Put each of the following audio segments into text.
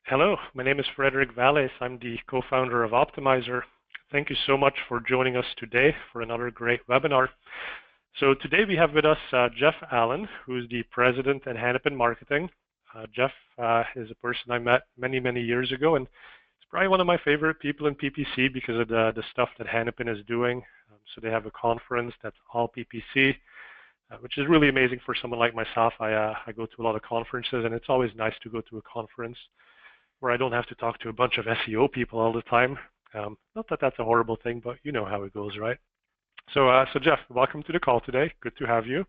Hello, my name is Frederick Valles. I'm the co-founder of Optmyzr. Thank you so much for joining us today for another great webinar. So today we have with us Jeff Allen, who is the president at Hanapin Marketing. Jeff is a person I met many years ago, and he's probably one of my favorite people in PPC because of the stuff that Hanapin is doing. So they have a conference that's all PPC, which is really amazing for someone like myself. I go to a lot of conferences, and it's always nice to go to a conference where I don't have to talk to a bunch of SEO people all the time. Not that that's a horrible thing, but you know how it goes, right? So Jeff, welcome to the call today. Good to have you.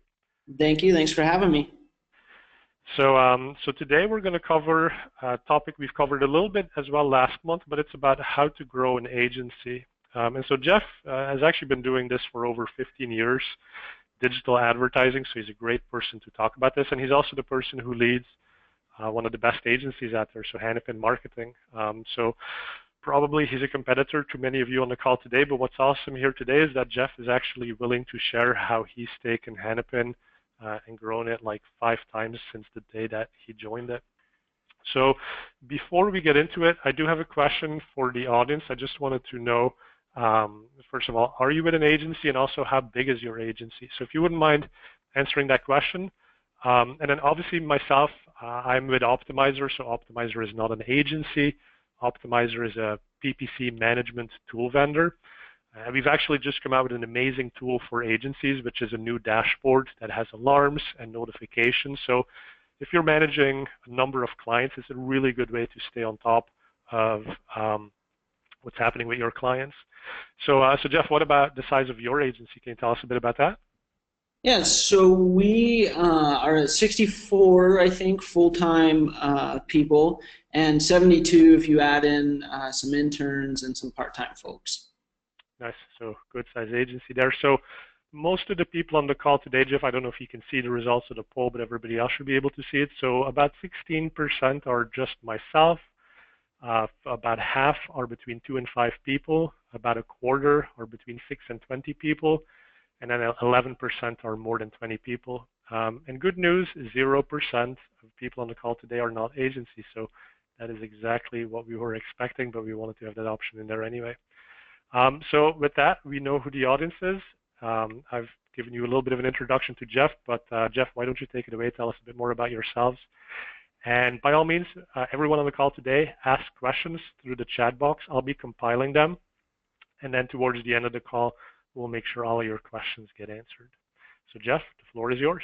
Thank you. Thanks for having me. So today we're going to cover a topic we've covered a little bit as well last month, but it's about how to grow an agency. And so Jeff has actually been doing this for over 15 years, digital advertising, so he's a great person to talk about this. And he's also the person who leads one of the best agencies out there, so Hanapin Marketing. So probably he's a competitor to many of you on the call today, but what's awesome here today is that Jeff is actually willing to share how he's taken Hanapin and grown it like 5 times since the day that he joined it. So before we get into it, I do have a question for the audience. I just wanted to know, first of all, are you with an agency, and also how big is your agency? So if you wouldn't mind answering that question. And then obviously myself, I'm with Optmyzr, so Optmyzr is not an agency. Optmyzr is a PPC management tool vendor. We've actually just come out with an amazing tool for agencies, which is a new dashboard that has alarms and notifications. So if you're managing a number of clients, it's a really good way to stay on top of what's happening with your clients. So Jeff, what about the size of your agency? Can you tell us a bit about that? Yeah, so we are at 64, I think, full-time people, and 72 if you add in some interns and some part-time folks. Nice, so good size agency there. So most of the people on the call today, Jeff, I don't know if you can see the results of the poll, but everybody else should be able to see it. So about 16% are just myself. About half are between 2 and 5 people. About a quarter are between 6 and 20 people. And then 11% are more than 20 people. And good news, 0% of people on the call today are not agencies. So that is exactly what we were expecting, but we wanted to have that option in there anyway. So with that, we know who the audience is. I've given you a little bit of an introduction to Jeff, but Jeff, why don't you take it away? Tell us a bit more about yourselves. And by all means, everyone on the call today, ask questions through the chat box. I'll be compiling them. And then towards the end of the call, we'll make sure all of your questions get answered. So Jeff, the floor is yours.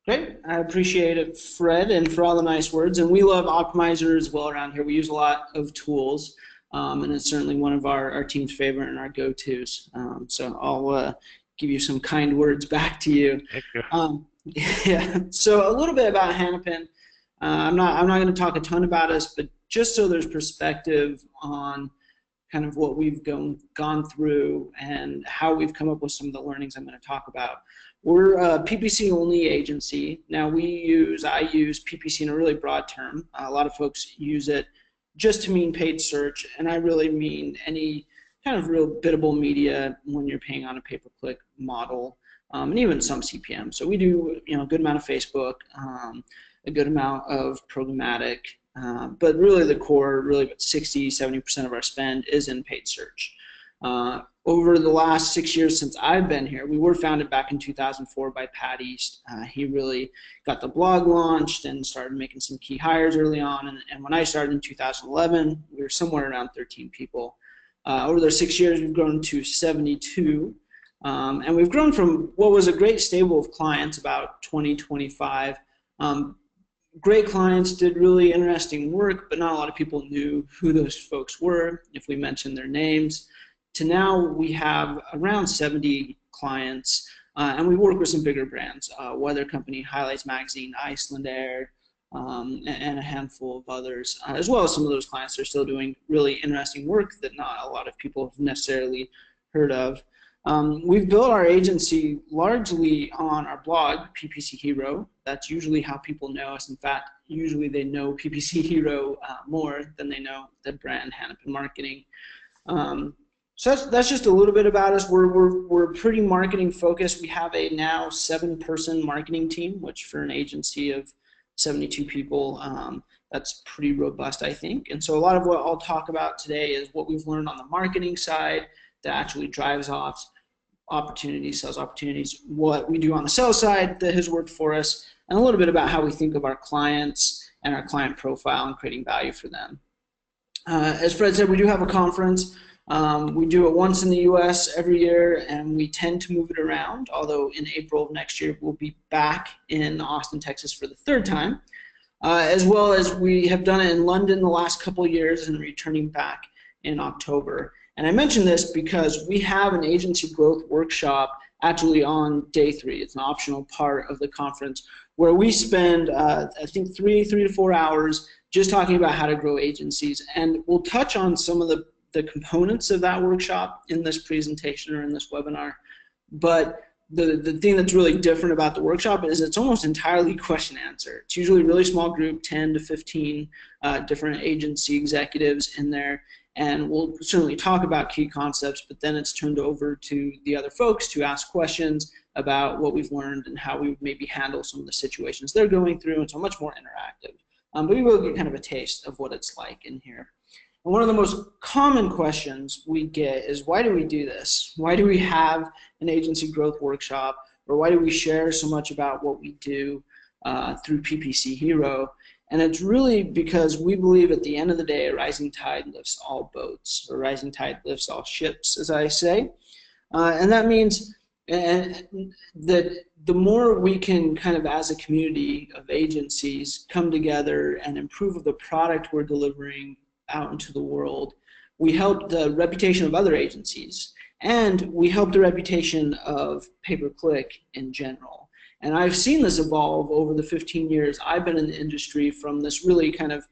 Great. I appreciate it, Fred, and for all the nice words. And we love Optmyzr as well around here. We use a lot of tools, and it's certainly one of our team's favorite and our go-tos. So I'll give you some kind words back to you. Thank you. Yeah. So a little bit about Hanapin. I'm not going to talk a ton about us, but just so there's perspective on kind of what we've gone through and how we've come up with some of the learnings I'm going to talk about. We're a PPC only agency. Now I use PPC in a really broad term. A lot of folks use it just to mean paid search, and I really mean any kind of real biddable media when you're paying on a pay-per-click model, and even some CPM. So we do a good amount of Facebook, a good amount of programmatic, but really the core, really 60–70% of our spend is in paid search. Over the last 6 years since I've been here, we were founded back in 2004 by Pat East. He really got the blog launched and started making some key hires early on. And when I started in 2011, we were somewhere around 13 people. Over those 6 years, we've grown to 72. And we've grown from what was a great stable of clients, about 20–25. Great clients, did really interesting work, but not a lot of people knew who those folks were if we mentioned their names. To now, we have around 70 clients, and we work with some bigger brands, Weather Company, Highlights Magazine, Iceland Air, and a handful of others, as well as some of those clients that are still doing really interesting work that not a lot of people have necessarily heard of. We've built our agency largely on our blog, PPC Hero. That's usually how people know us. In fact, usually they know PPC Hero more than they know the brand Hanapin Marketing. So that's just a little bit about us. We're pretty marketing focused. We have a now 7-person marketing team, which for an agency of 72 people. That's pretty robust, I think. And so a lot of what I'll talk about today is what we've learned on the marketing side that actually drives off opportunities, sales opportunities, what we do on the sales side that has worked for us, and a little bit about how we think of our clients and our client profile and creating value for them. As Fred said, we do have a conference. We do it once in the US every year, and we tend to move it around, although in April of next year we'll be back in Austin, Texas for the third time, as well as we have done it in London the last couple of years and returning back in October. And I mention this because we have an agency growth workshop actually on day 3. It's an optional part of the conference where we spend, I think, 3 to 4 hours just talking about how to grow agencies. And we'll touch on some of the components of that workshop in this presentation or in this webinar. But the thing that's really different about the workshop is it's almost entirely question answer. It's usually a really small group, 10 to 15 different agency executives in there. And we'll certainly talk about key concepts, but then it's turned over to the other folks to ask questions about what we've learned and how we would maybe handle some of the situations they're going through, and so much more interactive. But we will get kind of a taste of what it's like in here. And one of the most common questions we get is, why do we do this? Why do we have an agency growth workshop? Or why do we share so much about what we do through PPC Hero? And it's really because we believe at the end of the day, a rising tide lifts all boats, or a rising tide lifts all ships, as I say. And that means that the more we can kind of, as a community of agencies, come together and improve the product we're delivering out into the world, we help the reputation of other agencies, and we help the reputation of pay-per-click in general. And I've seen this evolve over the 15 years I've been in the industry, from this really kind of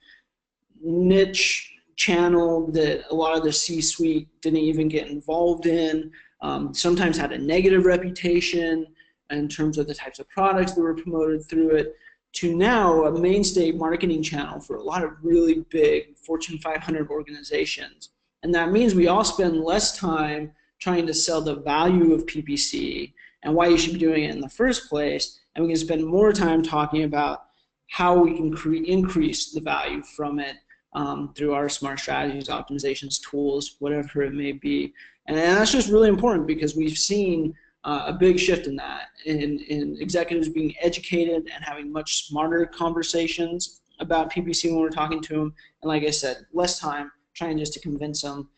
niche channel that a lot of the C-suite didn't even get involved in, sometimes had a negative reputation in terms of the types of products that were promoted through it, to now a mainstay marketing channel for a lot of really big Fortune 500 organizations. And that means we all spend less time trying to sell the value of PPC and why you should be doing it in the first place, and we can spend more time talking about how we can increase the value from it through our smart strategies, optimizations, tools, whatever it may be. And that's just really important, because we've seen a big shift in that, in executives being educated and having much smarter conversations about PPC when we're talking to them. And like I said, less time trying just to convince them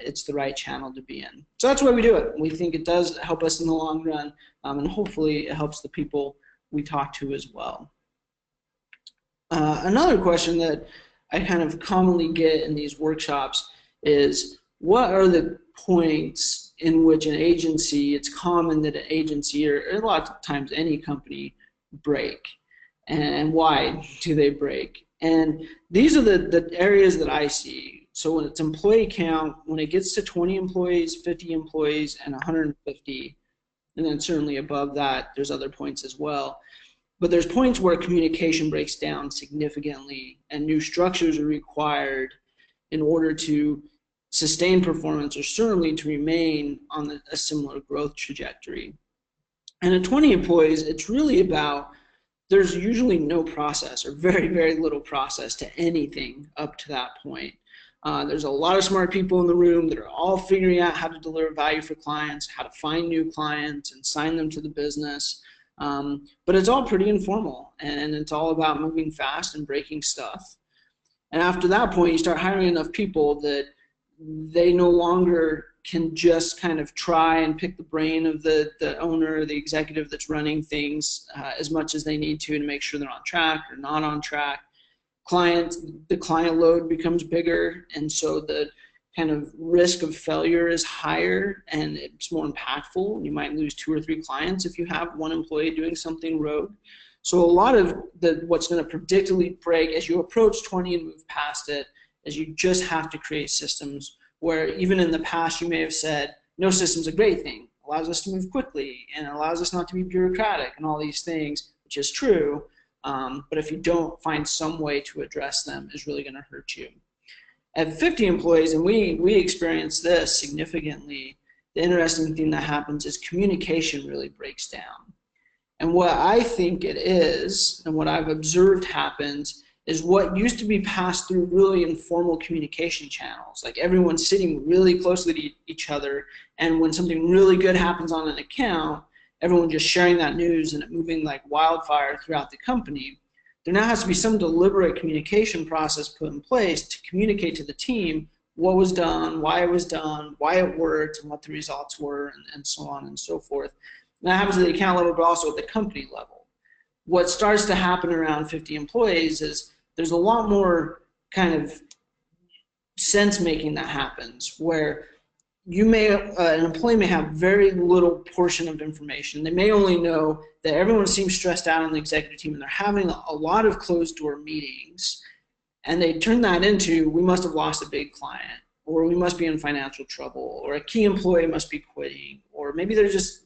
it's the right channel to be in. So that's why we do it. We think it does help us in the long run, and hopefully it helps the people we talk to as well. Another question that I kind of commonly get in these workshops is, what are the points in which an agency, it's common that an agency, or a lot of times any company, break, and why do they break? And these are the areas that I see. So when it's employee count, when it gets to 20 employees, 50 employees, and 150, and then certainly above that, there's other points as well. But there's points where communication breaks down significantly, and new structures are required in order to sustain performance, or certainly to remain on a similar growth trajectory. And at 20 employees, it's really about, there's usually no process, or very, very little process to anything up to that point. There's a lot of smart people in the room that are all figuring out how to deliver value for clients, how to find new clients and sign them to the business. But it's all pretty informal, and it's all about moving fast and breaking stuff. And after that point, you start hiring enough people that they no longer can just kind of try and pick the brain of the owner or the executive that's running things as much as they need to make sure they're on track or not on track. The client load becomes bigger, and so the kind of risk of failure is higher, and it's more impactful. You might lose 2 or 3 clients if you have one employee doing something rogue. So a lot of what's going to predictably break as you approach 20 and move past it is you just have to create systems where, even in the past, you may have said, no system's a great thing. It allows us to move quickly, and it allows us not to be bureaucratic and all these things, which is true. But if you don't find some way to address them, it's really going to hurt you. At 50 employees, and we experience this significantly, the interesting thing that happens is communication really breaks down. And what I think it is, and what I've observed happens, is what used to be passed through really informal communication channels, like everyone sitting really closely to each other, and when something really good happens on an account, everyone just sharing that news and it moving like wildfire throughout the company. There now has to be some deliberate communication process put in place to communicate to the team what was done, why it worked, and what the results were, and so on and so forth. And that happens at the account level, but also at the company level. What starts to happen around 50 employees is there's a lot more kind of sense making that happens, where you may, an employee may have very little portion of information. They may only know that everyone seems stressed out on the executive team and they're having a lot of closed door meetings, and they turn that into, we must have lost a big client, or we must be in financial trouble, or a key employee must be quitting, or maybe they're just,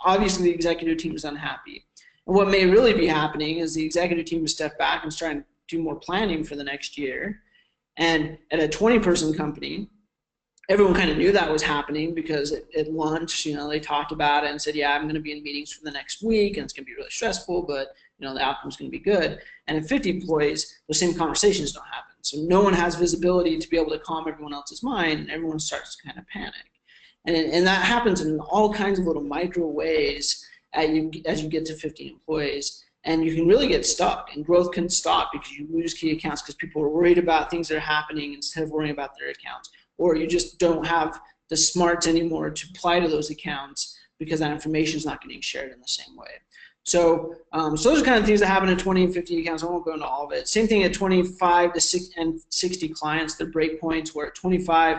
obviously the executive team is unhappy. And what may really be happening is the executive team has stepped back and is trying to do more planning for the next year. And at a 20-person company, everyone kind of knew that was happening because at lunch, they talked about it and said, yeah, I'm going to be in meetings for the next week and it's going to be really stressful, but the outcome's going to be good. And at 50 employees, those same conversations don't happen. So no one has visibility to be able to calm everyone else's mind, and everyone starts to kind of panic. And that happens in all kinds of little micro ways as you get to 50 employees. And you can really get stuck, and growth can stop because you lose key accounts because people are worried about things that are happening instead of worrying about their accounts. Or you just don't have the smarts anymore to apply to those accounts because that information is not getting shared in the same way. So, so those are kind of things that happen at 20 and 50 accounts. I won't go into all of it. Same thing at 25 to 60 clients. They're breakpoints, where at 25,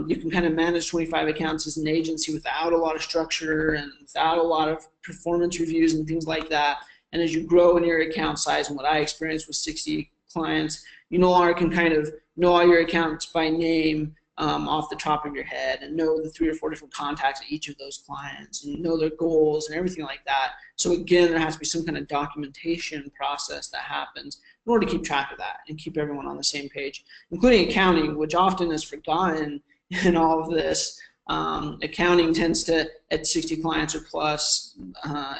you can kind of manage 25 accounts as an agency without a lot of structure and without a lot of performance reviews and things like that. And as you grow in your account size, and what I experienced with 60 clients, you no longer can kind of know all your accounts by name off the top of your head, and know the 3 or 4 different contacts of each of those clients, and know their goals and everything like that. So again, there has to be some kind of documentation process that happens in order to keep track of that and keep everyone on the same page, including accounting, which often is forgotten in all of this. Accounting tends to, at 60 clients or plus,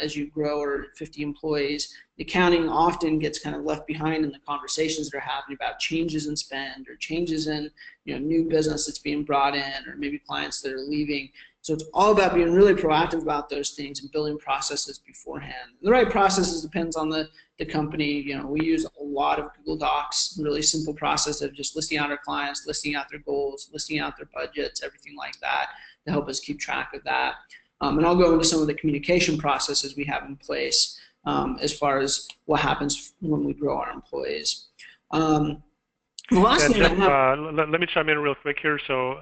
as you grow, or 50 employees, accounting often gets kind of left behind in the conversations that are happening about changes in spend, or changes in new business that's being brought in, or maybe clients that are leaving. So it's all about being really proactive about those things and building processes beforehand. And the right processes depends on the company. We use a lot of Google Docs, really simple process of just listing out our clients, listing out their goals, listing out their budgets, everything like that, to help us keep track of that. And I'll go into some of the communication processes we have in place as far as what happens when we grow our employees. The last thing Jeff, let me chime in real quick here. So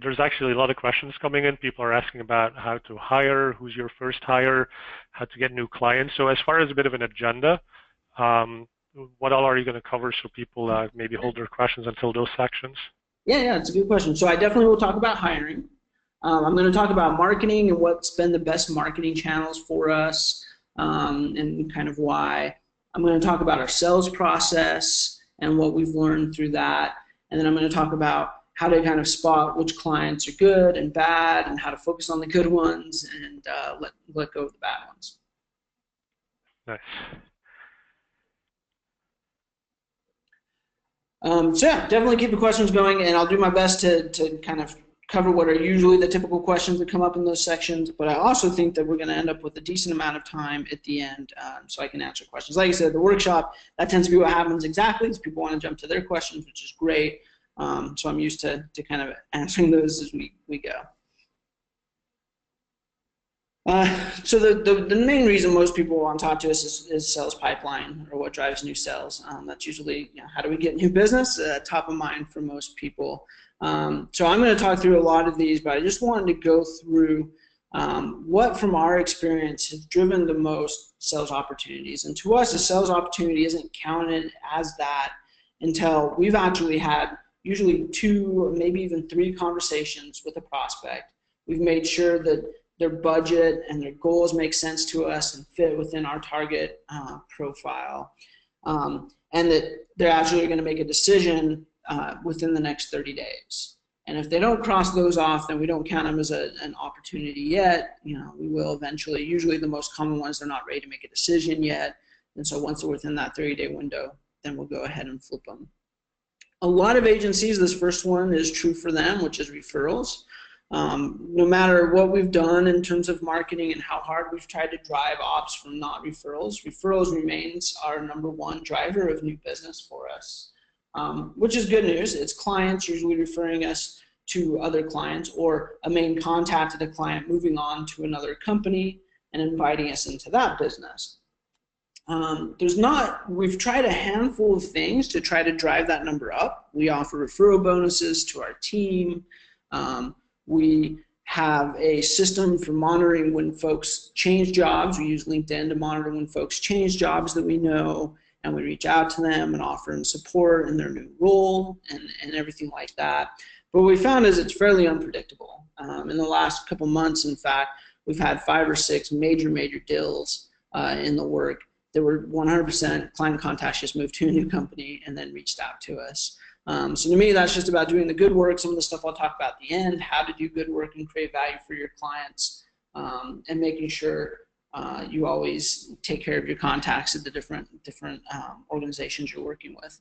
there's actually a lot of questions coming in. People are asking about how to hire, who's your first hire, how to get new clients. So as far as a bit of an agenda, what all are you going to cover so people maybe hold their questions until those sections? Yeah, it's a good question. So I definitely will talk about hiring. I'm going to talk about marketing and what's been the best marketing channels for us, and kind of why. I'm going to talk about our sales process and what we've learned through that. And then I'm going to talk about how to kind of spot which clients are good and bad, and how to focus on the good ones and let go of the bad ones. Nice. So yeah, definitely keep the questions going, and I'll do my best to kind of cover what are usually the typical questions that come up in those sections, but I also think that we're going to end up with a decent amount of time at the end so I can answer questions. Like I said, the workshop, that tends to be what happens exactly, is people want to jump to their questions, which is great. So I'm used to kind of answering those as we go. So the main reason most people want to talk to us is sales pipeline, or what drives new sales. That's usually, how do we get new business? Top of mind for most people. So I'm going to talk through a lot of these, but I just wanted to go through what from our experience has driven the most sales opportunities. And to us, a sales opportunity isn't counted as that until we've actually had usually 2 or maybe even 3 conversations with a prospect. We've made sure that their budget and their goals make sense to us and fit within our target profile, and that they're actually going to make a decision within the next 30 days. And if they don't cross those off, then we don't count them as an opportunity yet. You know, we will eventually. Usually the most common ones, they're not ready to make a decision yet. And so once they're within that 30-day window, then we'll go ahead and flip them. A lot of agencies, this first one is true for them, which is referrals. No matter what we've done in terms of marketing and how hard we've tried to drive ops from not referrals, referrals remains our #1 driver of new business for us, which is good news. It's clients usually referring us to other clients, or a main contact at a client moving on to another company and inviting us into that business. We've tried a handful of things to try to drive that number up. We offer referral bonuses to our team. We have a system for monitoring when folks change jobs. We use LinkedIn to monitor when folks change jobs that we know, and we reach out to them and offer them support in their new role and everything like that. But what we found is it's fairly unpredictable. In the last couple months, in fact, we've had 5 or 6 major deals in the work. There were 100% client contacts just moved to a new company and then reached out to us. So to me, that's just about doing the good work. Some of the stuff I'll talk about at the end, how to do good work and create value for your clients, and making sure you always take care of your contacts at the different organizations you're working with.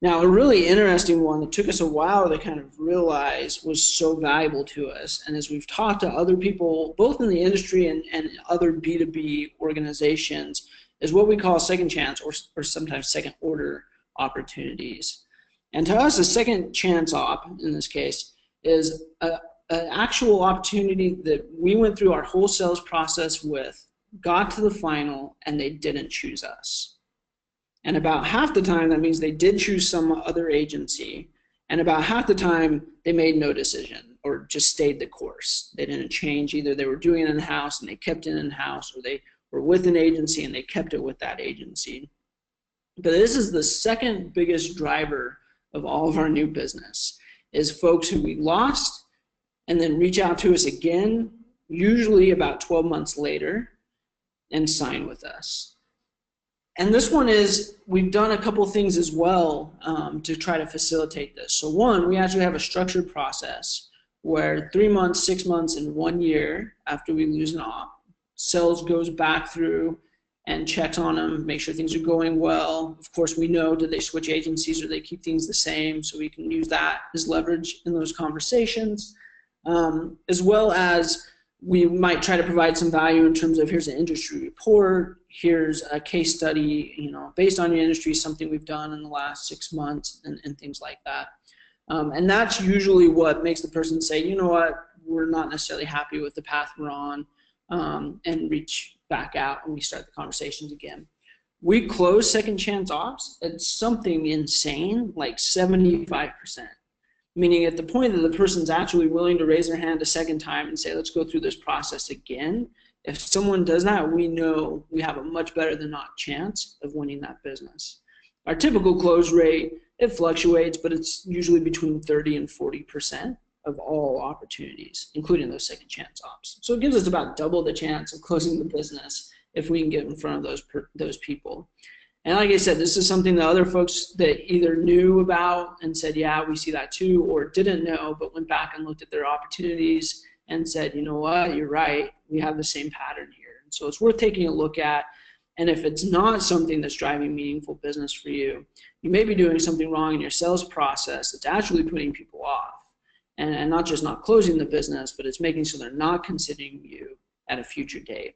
Now, a really interesting one that took us a while to kind of realize was so valuable to us, and as we've talked to other people, both in the industry and other B2B organizations, is what we call second chance or sometimes second order opportunities. And to us, a second chance op, in this case, is an actual opportunity that we went through our whole sales process with, got to the final, and they didn't choose us. And about half the time, that means they did choose some other agency, and about half the time, they made no decision or just stayed the course. They didn't change. Either they were doing it in-house and they kept it in-house, or they were with an agency and they kept it with that agency. But this is the second biggest driver of all of our new business, is folks who we lost and then reach out to us again, usually about 12 months later, and sign with us. And this one is, we've done a couple things as well to try to facilitate this. So one, we actually have a structured process where 3 months, 6 months, and 1 year after we lose an op, sales goes back through and checks on them, make sure things are going well. Of course, we know, did they switch agencies or they keep things the same, so we can use that as leverage in those conversations, as well as we might try to provide some value in terms of, here's an industry report, here's a case study, you know, based on your industry, something we've done in the last 6 months, and things like that. And that's usually what makes the person say, you know what, we're not necessarily happy with the path we're on, and reach back out and we start the conversations again. We close second chance ops at something insane, like 75%. Meaning at the point that the person's actually willing to raise their hand a second time and say, let's go through this process again, if someone does that, we know we have a much better than not chance of winning that business. Our typical close rate, it fluctuates, but it's usually between 30 and 40% of all opportunities, including those second chance ops. So it gives us about double the chance of closing the business if we can get in front of those people. And like I said, this is something that other folks that either knew about and said, yeah, we see that too, or didn't know, but went back and looked at their opportunities and said, you know what, you're right, we have the same pattern here. And so it's worth taking a look at. And if it's not something that's driving meaningful business for you, you may be doing something wrong in your sales process that's actually putting people off. And not just not closing the business, but it's making sure they're not considering you at a future date.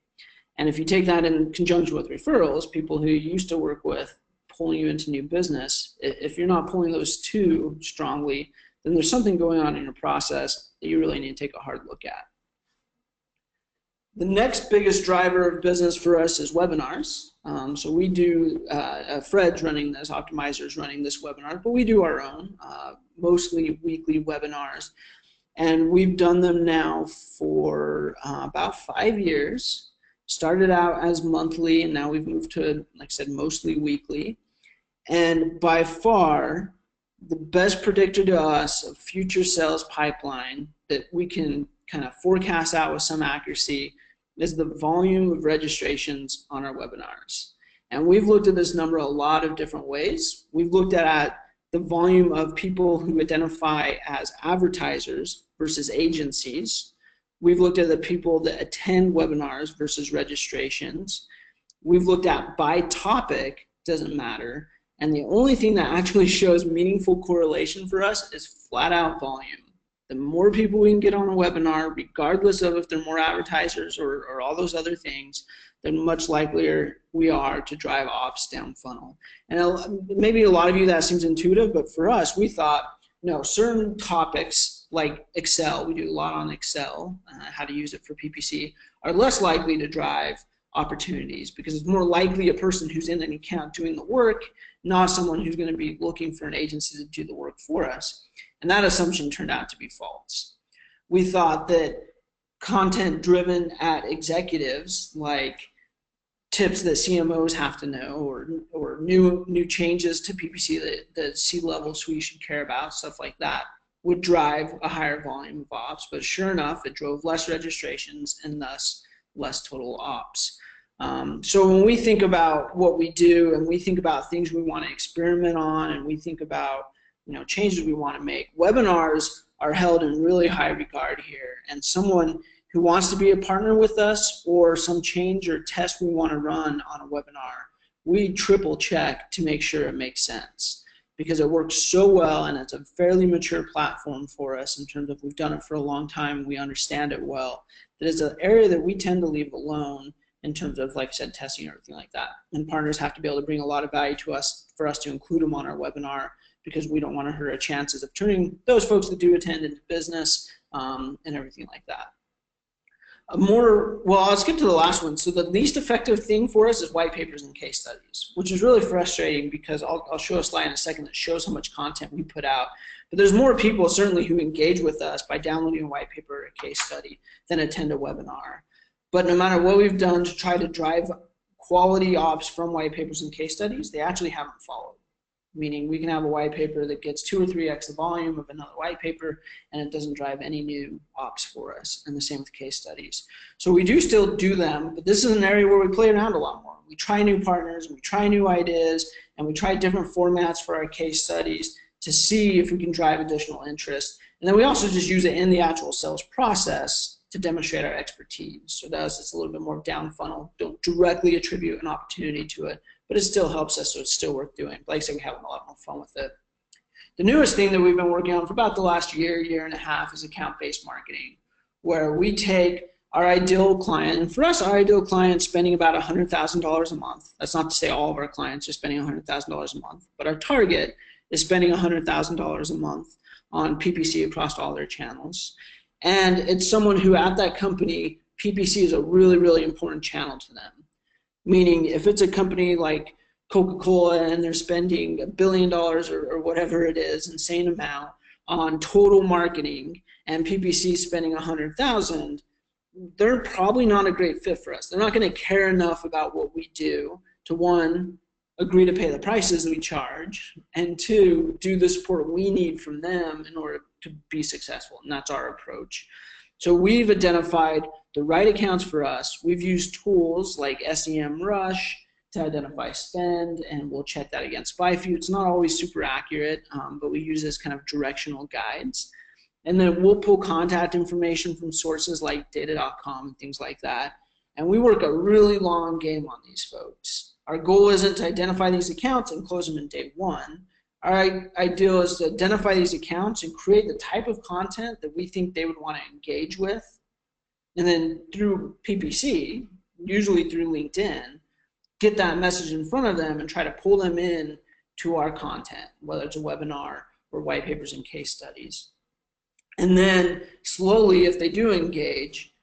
And if you take that in conjunction with referrals, people who you used to work with pulling you into new business, if you're not pulling those two strongly, then there's something going on in your process that you really need to take a hard look at. The next biggest driver of business for us is webinars. So we do, Fred's running this, Optmyzr is running this webinar, but we do our own, mostly weekly webinars. And we've done them now for about 5 years. Started out as monthly, and now we've moved to, like I said, mostly weekly. And by far, the best predictor to us of future sales pipeline that we can kind of forecast out with some accuracy is the volume of registrations on our webinars. And we've looked at this number a lot of different ways. We've looked at the volume of people who identify as advertisers versus agencies. We've looked at the people that attend webinars versus registrations. We've looked at by topic, doesn't matter. And the only thing that actually shows meaningful correlation for us is flat out volume. The more people we can get on a webinar, regardless of if they're more advertisers or all those other things, then much likelier we are to drive ops down funnel. And maybe a lot of you that seems intuitive, but for us, we thought, no, certain topics like Excel, we do a lot on Excel, how to use it for PPC, are less likely to drive opportunities because it's more likely a person who's in an account doing the work, not someone who's going to be looking for an agency to do the work for us. And that assumption turned out to be false. We thought that content driven at executives, like tips that CMOs have to know, or new changes to PPC that C-level suite should care about, stuff like that, would drive a higher volume of ops. But sure enough, it drove less registrations and thus less total ops. So when we think about what we do and we think about things we want to experiment on and we think about changes we want to make, webinars are held in really high regard here. And someone who wants to be a partner with us or some change or test we want to run on a webinar, we triple check to make sure it makes sense because it works so well and it's a fairly mature platform for us in terms of we've done it for a long time and we understand it well. That is an area that we tend to leave alone in terms of, like I said, testing or everything like that. And partners have to be able to bring a lot of value to us for us to include them on our webinar because we don't want to hurt our chances of turning those folks that do attend into business and everything like that. Well, I'll skip to the last one. So the least effective thing for us is white papers and case studies, which is really frustrating because I'll show a slide in a second that shows how much content we put out. But there's more people certainly who engage with us by downloading a white paper or a case study than attend a webinar. But no matter what we've done to try to drive quality ops from white papers and case studies, they actually haven't followed. Meaning we can have a white paper that gets 2 or 3x the volume of another white paper and it doesn't drive any new ops for us, and the same with case studies. So we do still do them, but this is an area where we play around a lot more. We try new partners, we try new ideas, and we try different formats for our case studies to see if we can drive additional interest. And then we also just use it in the actual sales process to demonstrate our expertise. So that's it's a little bit more down funnel. Don't directly attribute an opportunity to it, but it still helps us, so it's still worth doing. Like I said, we're having a lot more fun with it. The newest thing that we've been working on for about the last year and a half is account-based marketing, where we take our ideal client, and for us, our ideal client is spending about $100,000 a month. That's not to say all of our clients are spending $100,000 a month, but our target is spending $100,000 a month on PPC across all their channels. And it's someone who at that company, PPC is a really, really important channel to them. Meaning if it's a company like Coca-Cola and they're spending $1 billion or whatever it is, insane amount on total marketing, and PPC is spending $100,000, they're probably not a great fit for us. They're not going to care enough about what we do to, one, agree to pay the prices we charge, and two, do the support we need from them in order to be successful, and that's our approach. So we've identified the right accounts for us. We've used tools like SEMrush to identify spend, and we'll check that against SpyFu. It's not always super accurate, but we use this kind of directional guides. And then we'll pull contact information from sources like data.com and things like that. And we work a really long game on these folks. Our goal isn't to identify these accounts and close them in day one. Our ideal is to identify these accounts and create the type of content that we think they would want to engage with. And then through PPC, usually through LinkedIn, get that message in front of them and try to pull them in to our content, whether it's a webinar or white papers and case studies. And then slowly, if they do engage,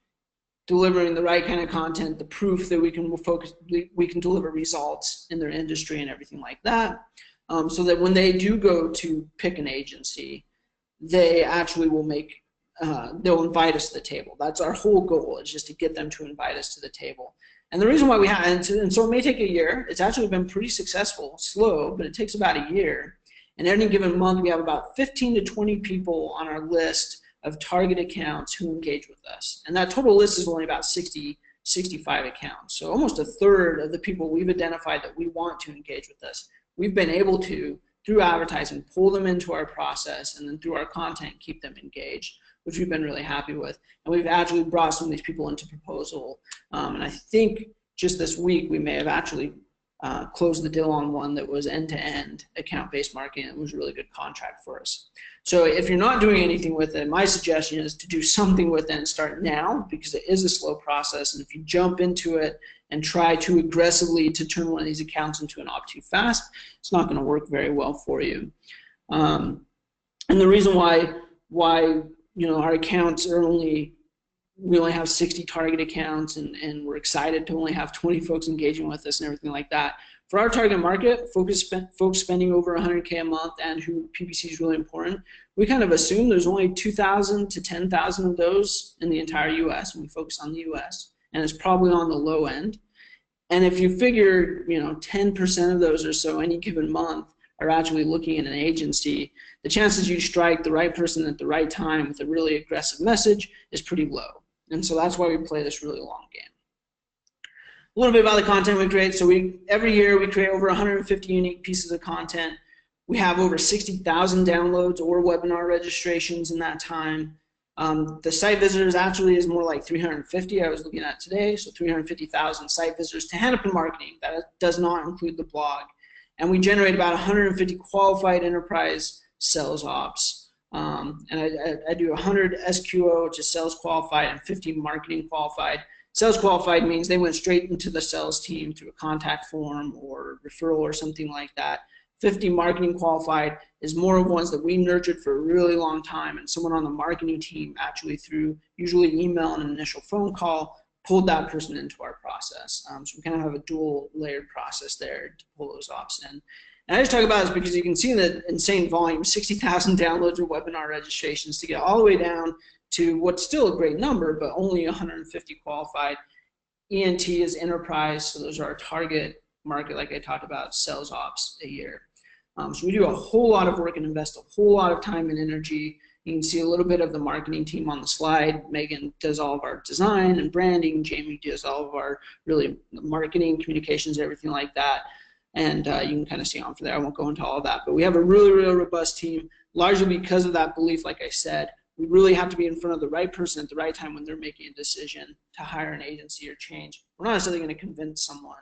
delivering the right kind of content, the proof that we can deliver results in their industry and everything like that, so that when they do go to pick an agency, they actually will make, they'll invite us to the table. That's our whole goal, is just to get them to invite us to the table. And the reason why we have, and so it may take a year. It's actually been pretty successful, slow, but it takes about a year. And any given month, we have about 15 to 20 people on our list of target accounts who engage with us. And that total list is only about 60, 65 accounts. So almost a third of the people we've identified that we want to engage with us, we've been able to through advertising, pull them into our process, and then through our content, keep them engaged, which we've been really happy with. And we've actually brought some of these people into proposal. And I think just this week, we may have actually closed the deal on one that was end-to-end account-based marketing. It was a really good contract for us. So if you're not doing anything with it, my suggestion is to do something with it and start now, because it is a slow process. And if you jump into it and try too aggressively to turn one of these accounts into an opt too fast, it's not going to work very well for you. And the reason why our accounts are we only have 60 target accounts, and we're excited to only have 20 folks engaging with us and everything like that. For our target market, folks spending over 100K a month and who PPC is really important, we kind of assume there's only 2,000 to 10,000 of those in the entire US, and we focus on the US, and it's probably on the low end. And if you figure 10% of those or so any given month are actually looking at an agency, the chances you strike the right person at the right time with a really aggressive message is pretty low. And so that's why we play this really long game. A little bit about the content we create. So every year we create over 150 unique pieces of content. We have over 60,000 downloads or webinar registrations in that time. The site visitors actually is more like 350 I was looking at today, so 350,000 site visitors to Hanapin Marketing. That does not include the blog. And we generate about 150 qualified enterprise sales ops. And I do 100 SQO, which is sales qualified, and 50 marketing qualified. Sales qualified means they went straight into the sales team through a contact form or referral or something like that. 50 marketing qualified is more of ones that we nurtured for a really long time, and someone on the marketing team actually through usually email and an initial phone call pulled that person into our process. So we kind of have a dual layered process there to pull those ops in. And I just talk about this because you can see the insane volume, 60,000 downloads or webinar registrations to get all the way down to what's still a great number, but only 150 qualified. ENT is enterprise, so those are our target market, like I talked about, sales ops a year. So we do a whole lot of work and invest a whole lot of time and energy. You can see a little bit of the marketing team on the slide. Megan does all of our design and branding. Jamie does all of our really marketing, communications, everything like that. And you can kind of see on for there. I won't go into all of that. But we have a really, really robust team, largely because of that belief, like I said. We really have to be in front of the right person at the right time when they're making a decision to hire an agency or change. We're not necessarily going to convince someone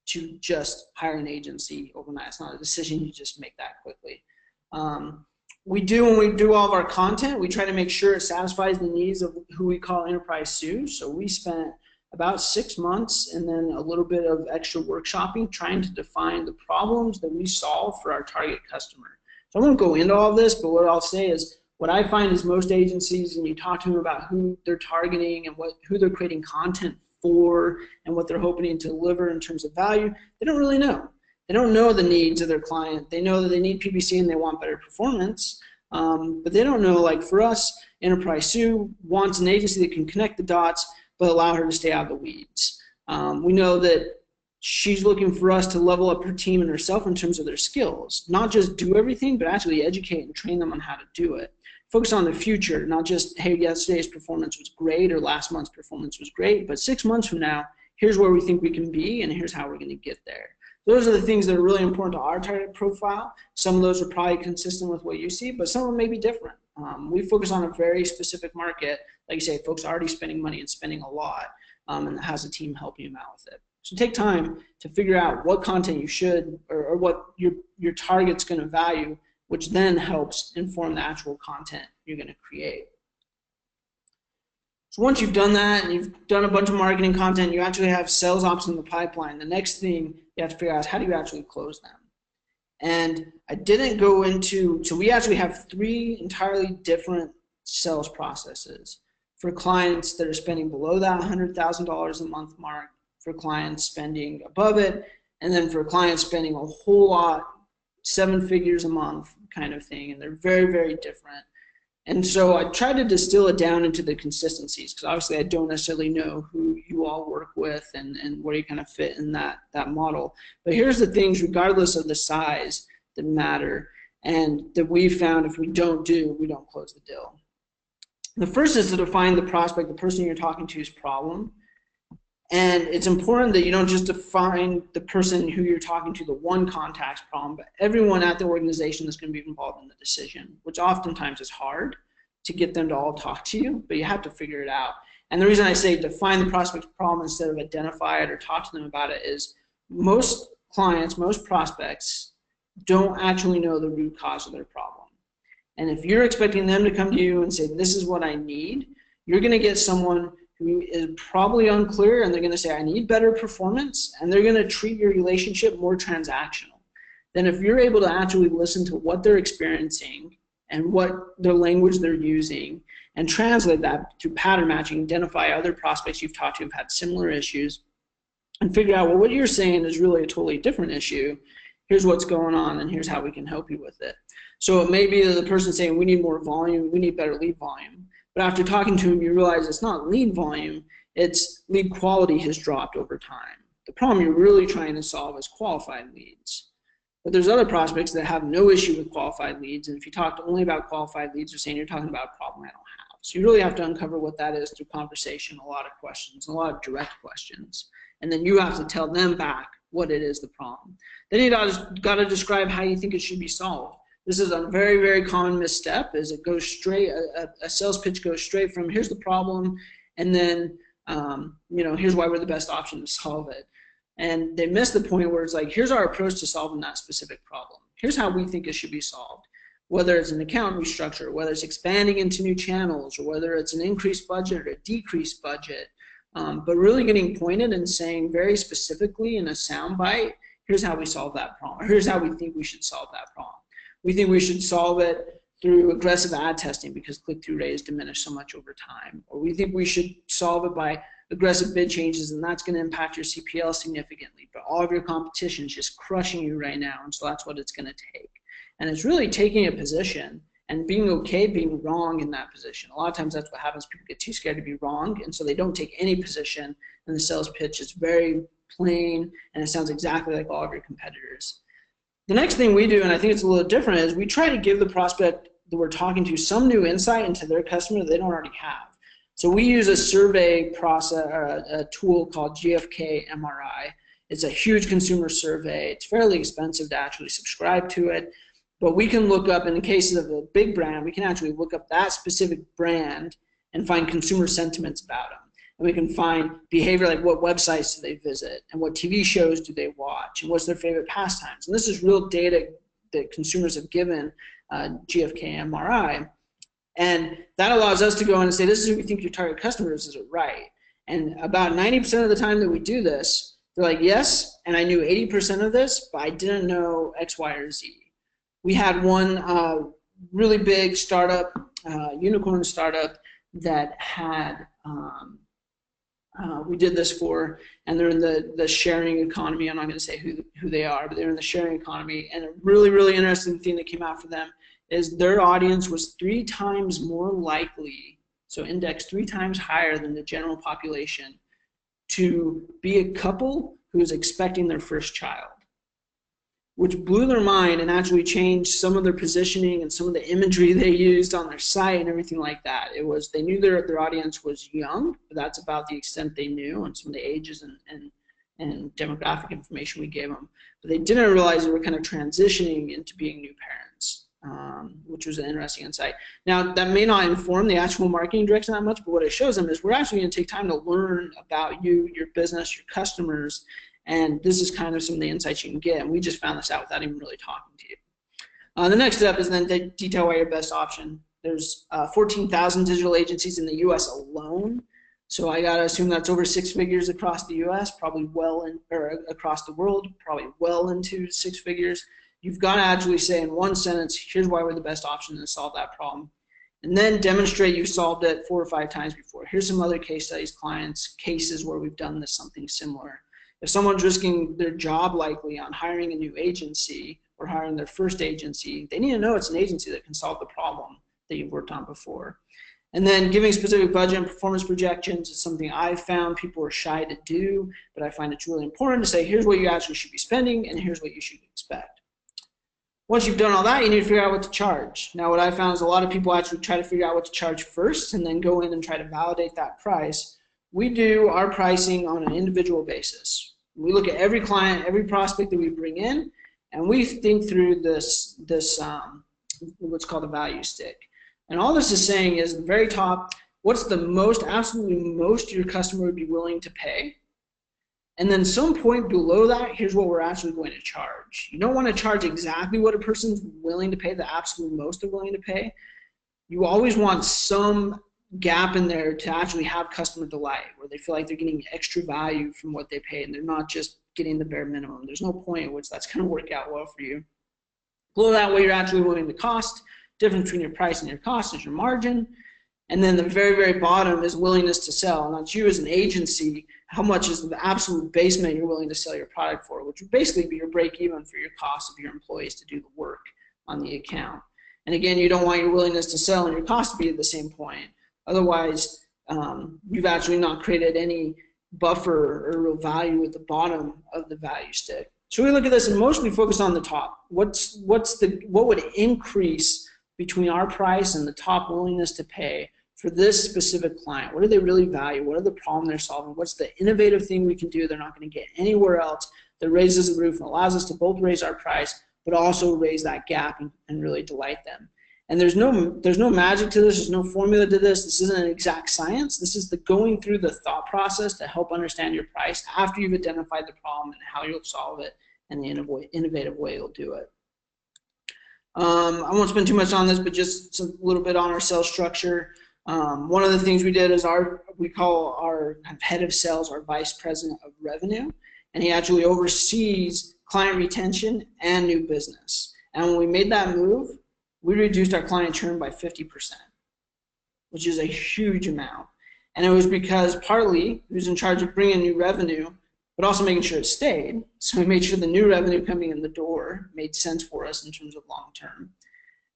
to just hire an agency overnight. It's not a decision you just make that quickly. When we do all of our content, we try to make sure it satisfies the needs of who we call enterprise SUE. So we spent about 6 months and then a little bit of extra workshopping trying to define the problems that we solve for our target customer. So I won't go into all of this, but what I'll say is what I find is most agencies, and you talk to them about who they're targeting and who they're creating content for and what they're hoping to deliver in terms of value, they don't really know. They don't know the needs of their client. They know that they need PPC and they want better performance, but they don't know, like for us, Enterprise Sue wants an agency that can connect the dots but allow her to stay out of the weeds. We know that she's looking for us to level up her team and herself in terms of their skills, not just do everything, but actually educate and train them on how to do it. Focus on the future, not just, hey, yesterday's performance was great or last month's performance was great, but 6 months from now, here's where we think we can be and here's how we're going to get there. Those are the things that are really important to our target profile. Some of those are probably consistent with what you see, but some of them may be different. We focus on a very specific market, like you say, folks already spending money and spending a lot, and has a team helping them out with it. So take time to figure out what content you should, or what your target's going to value, which then helps inform the actual content you're going to create. So once you've done that and you've done a bunch of marketing content, you actually have sales ops in the pipeline. The next thing you have to figure out is how do you actually close them? And I didn't go into, so we actually have 3 entirely different sales processes for clients that are spending below that $100,000 a month mark, for clients spending above it, and then for clients spending a whole lot, 7 figures a month kind of thing, and they're very, very different. And so I try to distill it down into the consistencies, because obviously I don't necessarily know who you all work with and where you kind of fit in that model. But here's the things, regardless of the size, that matter, and that we've found if we don't close the deal. The first is to define the prospect, the person you're talking to's problem. And it's important that you don't just define the person who you're talking to, the one contact's problem, but everyone at the organization that's going to be involved in the decision, which oftentimes is hard to get them to all talk to you, but you have to figure it out. And the reason I say define the prospect's problem instead of identify it or talk to them about it is most clients, most prospects don't actually know the root cause of their problem. And if you're expecting them to come to you and say, this is what I need, you're going to get someone who is probably unclear, and they're going to say, I need better performance, and they're going to treat your relationship more transactional. Then if you're able to actually listen to what they're experiencing and what their language they're using and translate that through pattern matching, identify other prospects you've talked to who've had similar issues, and figure out, well, what you're saying is really a totally different issue. Here's what's going on, and here's how we can help you with it. So it may be that the person saying, we need more volume, we need better lead volume. But after talking to him, you realize it's not lead volume, it's lead quality has dropped over time. The problem you're really trying to solve is qualified leads. But there's other prospects that have no issue with qualified leads, and if you talk only about qualified leads, they're saying you're talking about a problem I don't have. So you really have to uncover what that is through conversation, a lot of questions, a lot of direct questions. And then you have to tell them back what it is the problem. Then you got to describe how you think it should be solved. This is a very, very common misstep, is it goes straight, a sales pitch goes straight from here's the problem, and then here's why we're the best option to solve it. And they miss the point where it's like, here's our approach to solving that specific problem. Here's how we think it should be solved. Whether it's an account restructure, whether it's expanding into new channels, or whether it's an increased budget or a decreased budget, but really getting pointed and saying very specifically in a soundbite, here's how we solve that problem. Here's how we think we should solve that problem. We think we should solve it through aggressive ad testing because click-through rate is diminished so much over time. Or we think we should solve it by aggressive bid changes, and that's going to impact your CPL significantly. But all of your competition is just crushing you right now, and so that's what it's going to take. And it's really taking a position and being okay being wrong in that position. A lot of times that's what happens. People get too scared to be wrong, and so they don't take any position, and the sales pitch is very plain, and it sounds exactly like all of your competitors. The next thing we do, and I think it's a little different, is we try to give the prospect that we're talking to some new insight into their customer that they don't already have. So we use a survey process, a tool called GFK MRI. It's a huge consumer survey. It's fairly expensive to actually subscribe to it, but we can look up, in the case of a big brand, we can actually look up that specific brand and find consumer sentiments about them. And we can find behavior like what websites do they visit and what TV shows do they watch and what's their favorite pastimes. And this is real data that consumers have given GFK MRI. And that allows us to go in and say, this is who we think your target customer is it right? And about 90% of the time that we do this, they're like, yes, and I knew 80% of this, but I didn't know X, Y, or Z. We had one really big startup, unicorn startup, that had we did this for, and they're in the sharing economy. I'm not going to say who they are, but they're in the sharing economy. And a really, really interesting thing that came out for them is their audience was 3 times more likely, so indexed 3 times higher than the general population, to be a couple who is expecting their first child, which blew their mind and actually changed some of their positioning and some of the imagery they used on their site and everything like that. It was, they knew their audience was young, but that's about the extent they knew and some of the ages and demographic information we gave them. But they didn't realize they were kind of transitioning into being new parents, which was an interesting insight. Now, that may not inform the actual marketing direction that much, but what it shows them is we're actually going to take time to learn about you, your business, your customers, and this is kind of some of the insights you can get. And we just found this out without even really talking to you. The next step is then to detail why your best option. There's 14,000 digital agencies in the US alone. So I gotta assume that's over 6 figures across the US, probably or across the world, probably well into 6 figures. You've got to actually say in one sentence, here's why we're the best option to solve that problem. And then demonstrate you solved it 4 or 5 times before. Here's some other case studies, clients, cases where we've done this, something similar. If someone's risking their job likely on hiring a new agency or hiring their first agency, they need to know it's an agency that can solve the problem that you've worked on before. And then giving specific budget and performance projections is something I've found people are shy to do, but I find it's really important to say, here's what you actually should be spending and here's what you should expect. Once you've done all that, you need to figure out what to charge. Now, what I found is a lot of people actually try to figure out what to charge first and then go in and try to validate that price, we do our pricing on an individual basis. We look at every client, every prospect that we bring in, and we think through this what's called a value stick. And all this is saying is, at the very top, what's the most, absolutely most your customer would be willing to pay? And then some point below that, here's what we're actually going to charge. You don't want to charge exactly what a person's willing to pay, the absolute most they're willing to pay. You always want some gap in there to actually have customer delight, where they feel like they're getting extra value from what they pay and they're not just getting the bare minimum. There's no point at which that's going to work out well for you. Below that, what you're actually willing to cost. Difference between your price and your cost is your margin. And then the very, very bottom is willingness to sell. And that's you as an agency, how much is the absolute basement you're willing to sell your product for, which would basically be your break even for your cost of your employees to do the work on the account. And again, you don't want your willingness to sell and your cost to be at the same point. Otherwise, you've actually not created any buffer or real value at the bottom of the value stick. So we look at this and mostly focus on the top. What would increase between our price and the top willingness to pay for this specific client? What do they really value? What are the problem they're solving? What's the innovative thing we can do they're not going to get anywhere else that raises the roof and allows us to both raise our price, but also raise that gap and really delight them? And there's no magic to this. There's no formula to this. This isn't an exact science. This is the going through the thought process to help understand your price after you've identified the problem and how you'll solve it and the innovative way you'll do it. I won't spend too much on this, but just a little bit on our sales structure. One of the things we did is we call our head of sales our vice president of revenue, and he actually oversees client retention and new business. And when we made that move, we reduced our client churn by 50%, which is a huge amount. And it was because partly he was in charge of bringing new revenue, but also making sure it stayed. So we made sure the new revenue coming in the door made sense for us in terms of long term.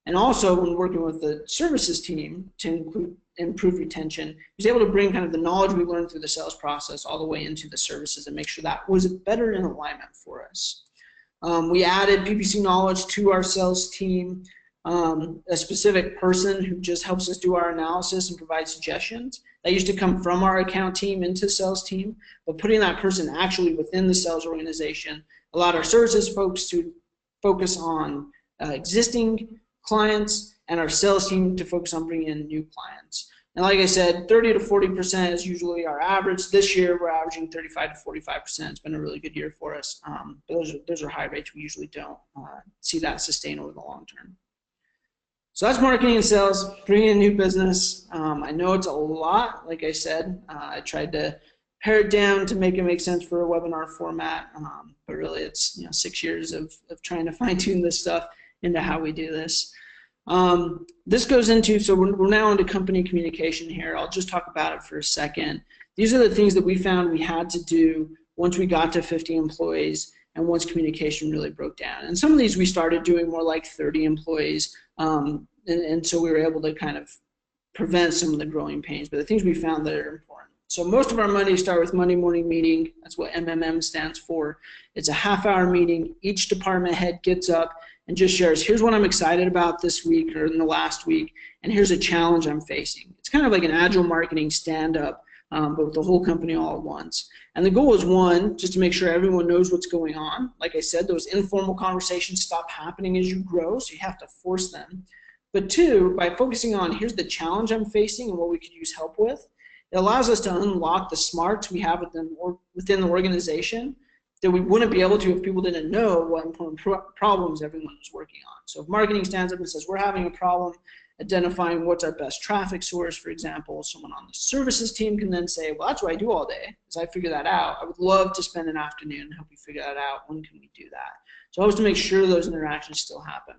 And also when working with the services team to improve retention, he was able to bring kind of the knowledge we learned through the sales process all the way into the services and make sure that was better in alignment for us. We added PPC knowledge to our sales team, a specific person who just helps us do our analysis and provide suggestions. That used to come from our account team into the sales team, but putting that person actually within the sales organization allowed our services folks to focus on existing clients and our sales team to focus on bringing in new clients. And like I said, 30 to 40% is usually our average. This year we're averaging 35 to 45%. It's been a really good year for us. But those are high rates. We usually don't see that sustain over the long term. So that's marketing and sales, bringing in new business. I know it's a lot, like I said. I tried to pare it down to make it make sense for a webinar format, but really it's 6 years of trying to fine tune this stuff into how we do this. This goes into, so we're now into company communication here. I'll just talk about it for a second. These are the things that we found we had to do once we got to 50 employees and once communication really broke down. And some of these we started doing more like 30 employees, and so we were able to kind of prevent some of the growing pains. But the things we found that are important. So most of our Mondays start with Monday morning meeting. That's what MMM stands for. It's a half-hour meeting. Each department head gets up and just shares, here's what I'm excited about this week or in the last week, and here's a challenge I'm facing. It's kind of like an agile marketing stand-up, but with the whole company all at once. And the goal is, one, just to make sure everyone knows what's going on. Like I said, those informal conversations stop happening as you grow, so you have to force them. But two, by focusing on here's the challenge I'm facing and what we could use help with, it allows us to unlock the smarts we have within the organization that we wouldn't be able to if people didn't know what important problems everyone was working on. So if marketing stands up and says, we're having a problem identifying what's our best traffic source, for example, someone on the services team can then say, well, that's what I do all day, is I figure that out. I would love to spend an afternoon and help you figure that out. When can we do that? So always to make sure those interactions still happen.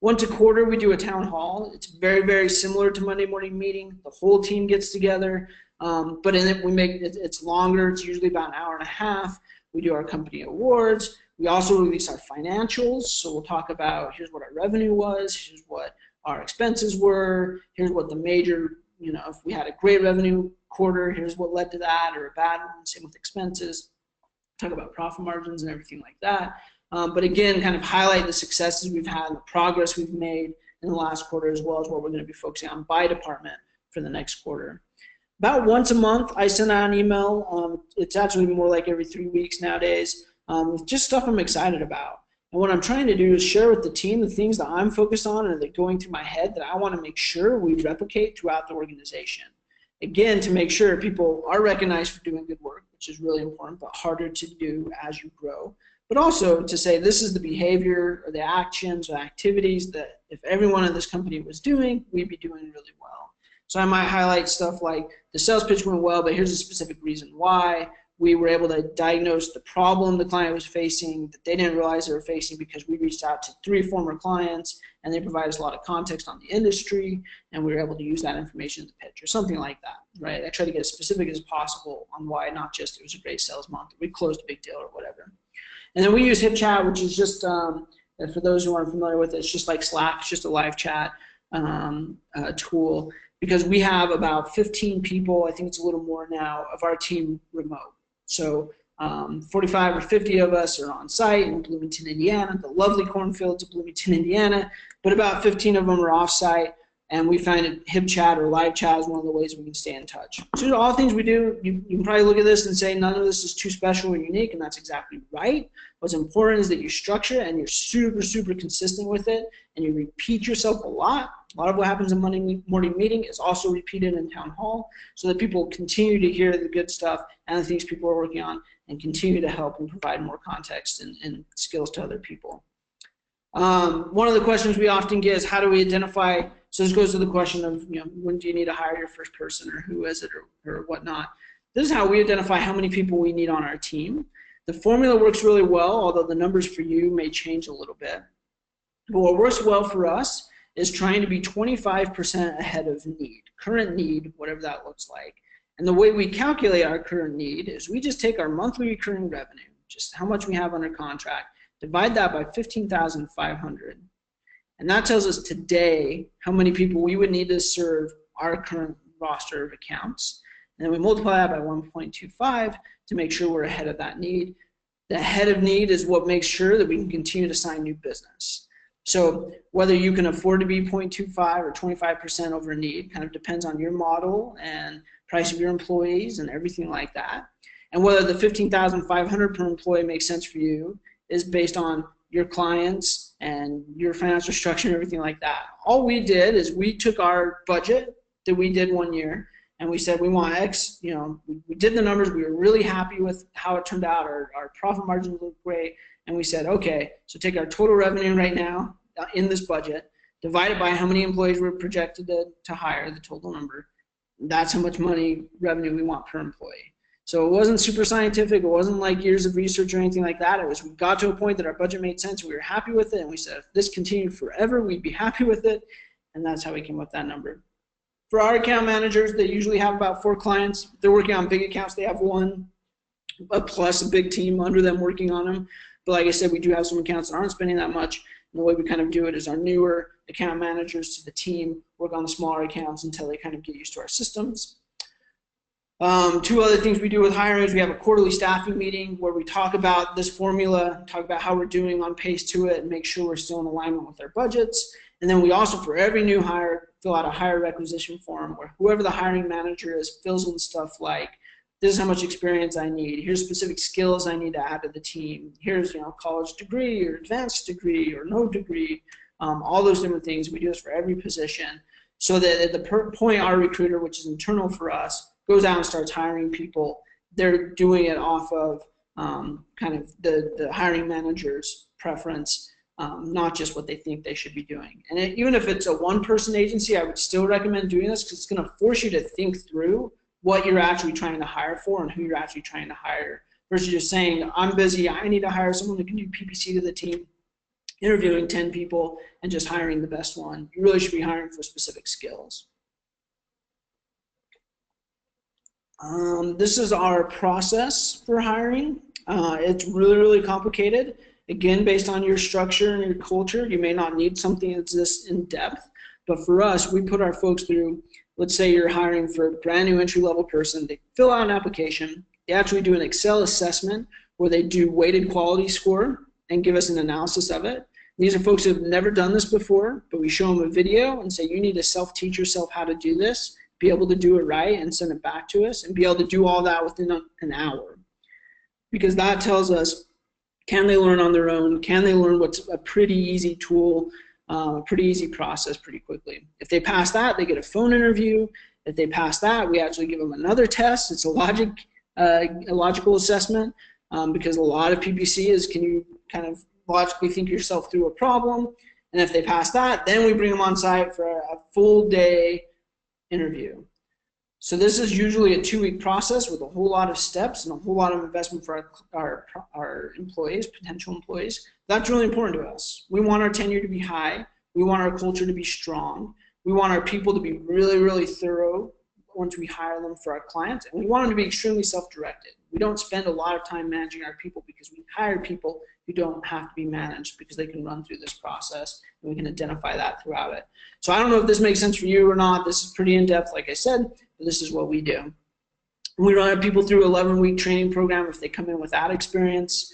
Once a quarter, we do a town hall. It's very, very similar to Monday morning meeting. The whole team gets together, but in it, it's longer. It's usually about an hour and a half. We do our company awards. We also release our financials. So we'll talk about here's what our revenue was, here's what our expenses were, here's what the major, if we had a great revenue quarter, here's what led to that, or a bad one, same with expenses. Talk about profit margins and everything like that. But again, kind of highlight the successes we've had and the progress we've made in the last quarter, as well as what we're going to be focusing on by department for the next quarter. about once a month, I send out an email. It's actually more like every 3 weeks nowadays, with just stuff I'm excited about. And what I'm trying to do is share with the team the things that I'm focused on and that are going through my head that I want to make sure we replicate throughout the organization. Again, to make sure people are recognized for doing good work, which is really important, but harder to do as you grow. But also to say this is the behavior or the actions or activities that if everyone in this company was doing, we'd be doing really well. So I might highlight stuff like the sales pitch went well, but here's a specific reason why. We were able to diagnose the problem the client was facing that they didn't realize they were facing because we reached out to 3 former clients and they provided us a lot of context on the industry, and we were able to use that information in the pitch or something like that, right? I try to get as specific as possible on why, not just it was a great sales month, we closed a big deal or whatever. And then we use HipChat, which is just, for those who aren't familiar with it, it's just like Slack, it's just a live chat tool, because we have about 15 people, I think it's a little more now, of our team remote. So 45 or 50 of us are on site in Bloomington, Indiana, the lovely cornfields of Bloomington, Indiana, but about 15 of them are off site, and we find that HipChat or live chat is one of the ways we can stay in touch. So all the things we do, you can probably look at this and say none of this is too special or unique, and that's exactly right. What's important is that you structure it and you're super, super consistent with it, and you repeat yourself a lot. A lot of what happens in Monday morning meeting is also repeated in town hall, so that people continue to hear the good stuff and the things people are working on and continue to help and provide more context and skills to other people. One of the questions we often get is how do we identify, so this goes to the question of, when do you need to hire your first person, or who is it, or whatnot. This is how we identify how many people we need on our team. The formula works really well, although the numbers for you may change a little bit. But what works well for us is trying to be 25% ahead of need, current need, whatever that looks like. And the way we calculate our current need is we just take our monthly recurring revenue, just how much we have under contract, divide that by 15,500. And that tells us today how many people we would need to serve our current roster of accounts. And then we multiply that by 1.25 to make sure we're ahead of that need. The ahead of need is what makes sure that we can continue to sign new business. So whether you can afford to be 0.25 or 25% over need kind of depends on your model and price of your employees and everything like that. And whether the 15,500 per employee makes sense for you is based on your clients and your financial structure and everything like that. All we did is we took our budget that we did one year and we said we want X, we did the numbers, we were really happy with how it turned out, our profit margins looked great, and we said, okay, so take our total revenue right now in this budget, divide it by how many employees we're projected to hire, the total number. That's how much revenue we want per employee. So it wasn't super scientific, it wasn't like years of research or anything like that. It was, we got to a point that our budget made sense, we were happy with it, and we said if this continued forever, we'd be happy with it, and that's how we came up with that number. For our account managers, they usually have about 4 clients. If they're working on big accounts, they have 1, plus a big team under them working on them. But like I said, we do have some accounts that aren't spending that much. And the way we kind of do it is our newer account managers to the team work on the smaller accounts until they kind of get used to our systems. 2 other things we do with hiring is we have a quarterly staffing meeting where we talk about this formula, talk about how we're doing on pace to it, and make sure we're still in alignment with our budgets. And then we also, for every new hire, fill out a hire requisition form where whoever the hiring manager is fills in stuff like, this is how much experience I need, here's specific skills I need to add to the team, here's college degree or advanced degree or no degree, all those different things. We do this for every position so that at the point our recruiter, which is internal for us, goes out and starts hiring people, they're doing it off of kind of the hiring manager's preference, not just what they think they should be doing. And even if it's a 1-person agency, I would still recommend doing this because it's going to force you to think through what you're actually trying to hire for and who you're actually trying to hire, versus just saying, I'm busy, I need to hire someone who can do PPC to the team, interviewing 10 people and just hiring the best one. You really should be hiring for specific skills. This is our process for hiring. It's really, really complicated. Again, based on your structure and your culture, you may not need something that's this in depth, but for us, we put our folks through, let's say you're hiring for a brand new entry-level person, they fill out an application, they actually do an Excel assessment where they do weighted quality score and give us an analysis of it. These are folks who have never done this before, but we show them a video and say, you need to self-teach yourself how to do this be able to do it right and send it back to us, and be able to do all that within an hour. Because that tells us, can they learn on their own? Can they learn what's a pretty easy tool, a pretty easy process pretty quickly? If they pass that, they get a phone interview. If they pass that, we actually give them another test. It's a logical assessment, because a lot of PPC is, can you kind of logically think yourself through a problem? And if they pass that, then we bring them on site for a full day interview. So this is usually a 2-week process with a whole lot of steps and a whole lot of investment for our employees, potential employees. That's really important to us. We want our tenure to be high. We want our culture to be strong. We want our people to be really, really thorough once we hire them for our clients. And we want them to be extremely self-directed. We don't spend a lot of time managing our people, because we hire people who don't have to be managed, because they can run through this process and we can identify that throughout it. So I don't know if this makes sense for you or not. This is pretty in-depth, like I said, but this is what we do. We run our people through an 11-week training program if they come in without experience.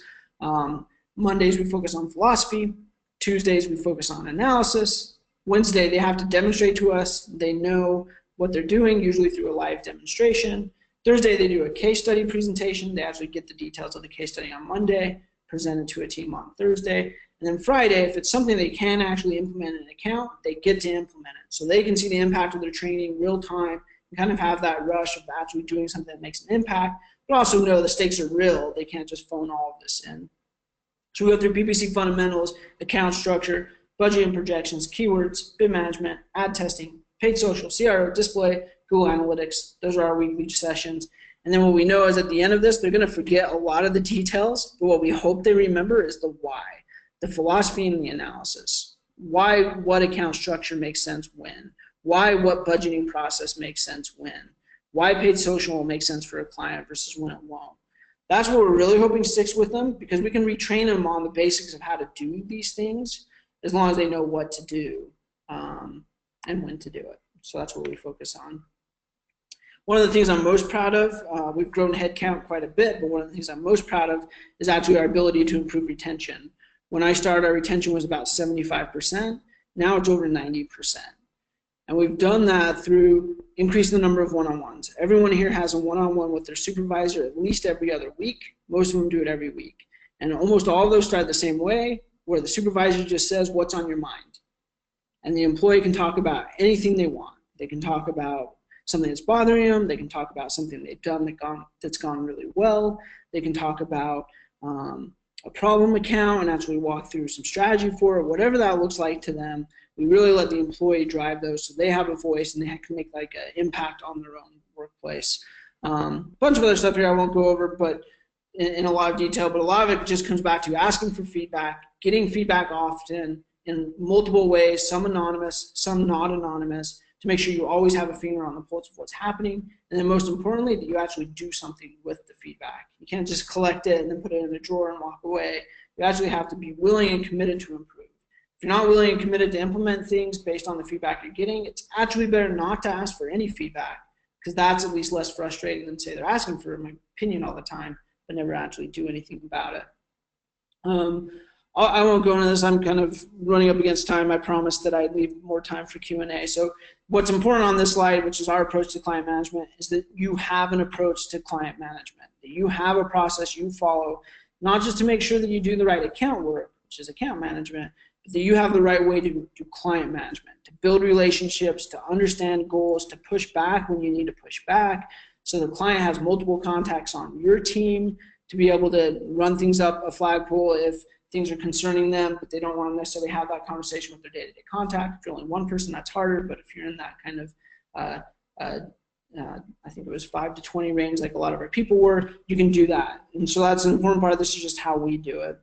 Mondays we focus on philosophy. Tuesdays we focus on analysis. Wednesday they have to demonstrate to us they know what they're doing, usually through a live demonstration. Thursday they do a case study presentation. They actually get the details of the case study on Monday, present it to a team on Thursday. And then Friday, if it's something they can actually implement in an account, they get to implement it. So they can see the impact of their training real time and kind of have that rush of actually doing something that makes an impact, but also know the stakes are real. They can't just phone all of this in. So we go through PPC fundamentals, account structure, budget and projections, keywords, bid management, ad testing, paid social, CRO, display, Google Analytics. Those are our weekly sessions. And then what we know is at the end of this, they're going to forget a lot of the details, but what we hope they remember is the why, the philosophy and the analysis. Why what account structure makes sense when. Why what budgeting process makes sense when. Why paid social will make sense for a client versus when it won't. That's what we're really hoping sticks with them, because we can retrain them on the basics of how to do these things as long as they know what to do and when to do it. So that's what we focus on. One of the things I'm most proud of, we've grown headcount quite a bit, but one of the things I'm most proud of is actually our ability to improve retention. When I started, our retention was about 75%. Now it's over 90%. And we've done that through increasing the number of one-on-ones. Everyone here has a one-on-one with their supervisor at least every other week. Most of them do it every week. And almost all of those start the same way, where the supervisor just says, what's on your mind? And the employee can talk about anything they want. They can talk about something that's bothering them. They can talk about something they've done that's gone really well. They can talk about a problem account and actually walk through some strategy for it. Whatever that looks like to them, we really let the employee drive those so they have a voice and they can make like an impact on their own workplace. A bunch of other stuff here I won't go over, but in a lot of detail, but a lot of it just comes back to asking for feedback, getting feedback often in multiple ways, some anonymous, some not anonymous, to make sure you always have a finger on the pulse of what's happening, and then most importantly, that you actually do something with the feedback. You can't just collect it and then put it in a drawer and walk away. You actually have to be willing and committed to improve. If you're not willing and committed to implement things based on the feedback you're getting, it's actually better not to ask for any feedback, because that's at least less frustrating than say they're asking for my opinion all the time, but never actually do anything about it. I won't go into this. I'm kind of running up against time. I promised that I'd leave more time for Q&A. So what's important on this slide, which is our approach to client management, is that you have an approach to client management, that you have a process you follow, not just to make sure that you do the right account work, which is account management, but that you have the right way to do client management, to build relationships, to understand goals, to push back when you need to push back, so the client has multiple contacts on your team to be able to run things up a flagpole if things are concerning them, but they don't want to necessarily have that conversation with their day-to-day contact. If you're only one person, that's harder, but if you're in that kind of, I think it was 5 to 20 range, like a lot of our people were, you can do that. And so that's an important part of this, is just how we do it.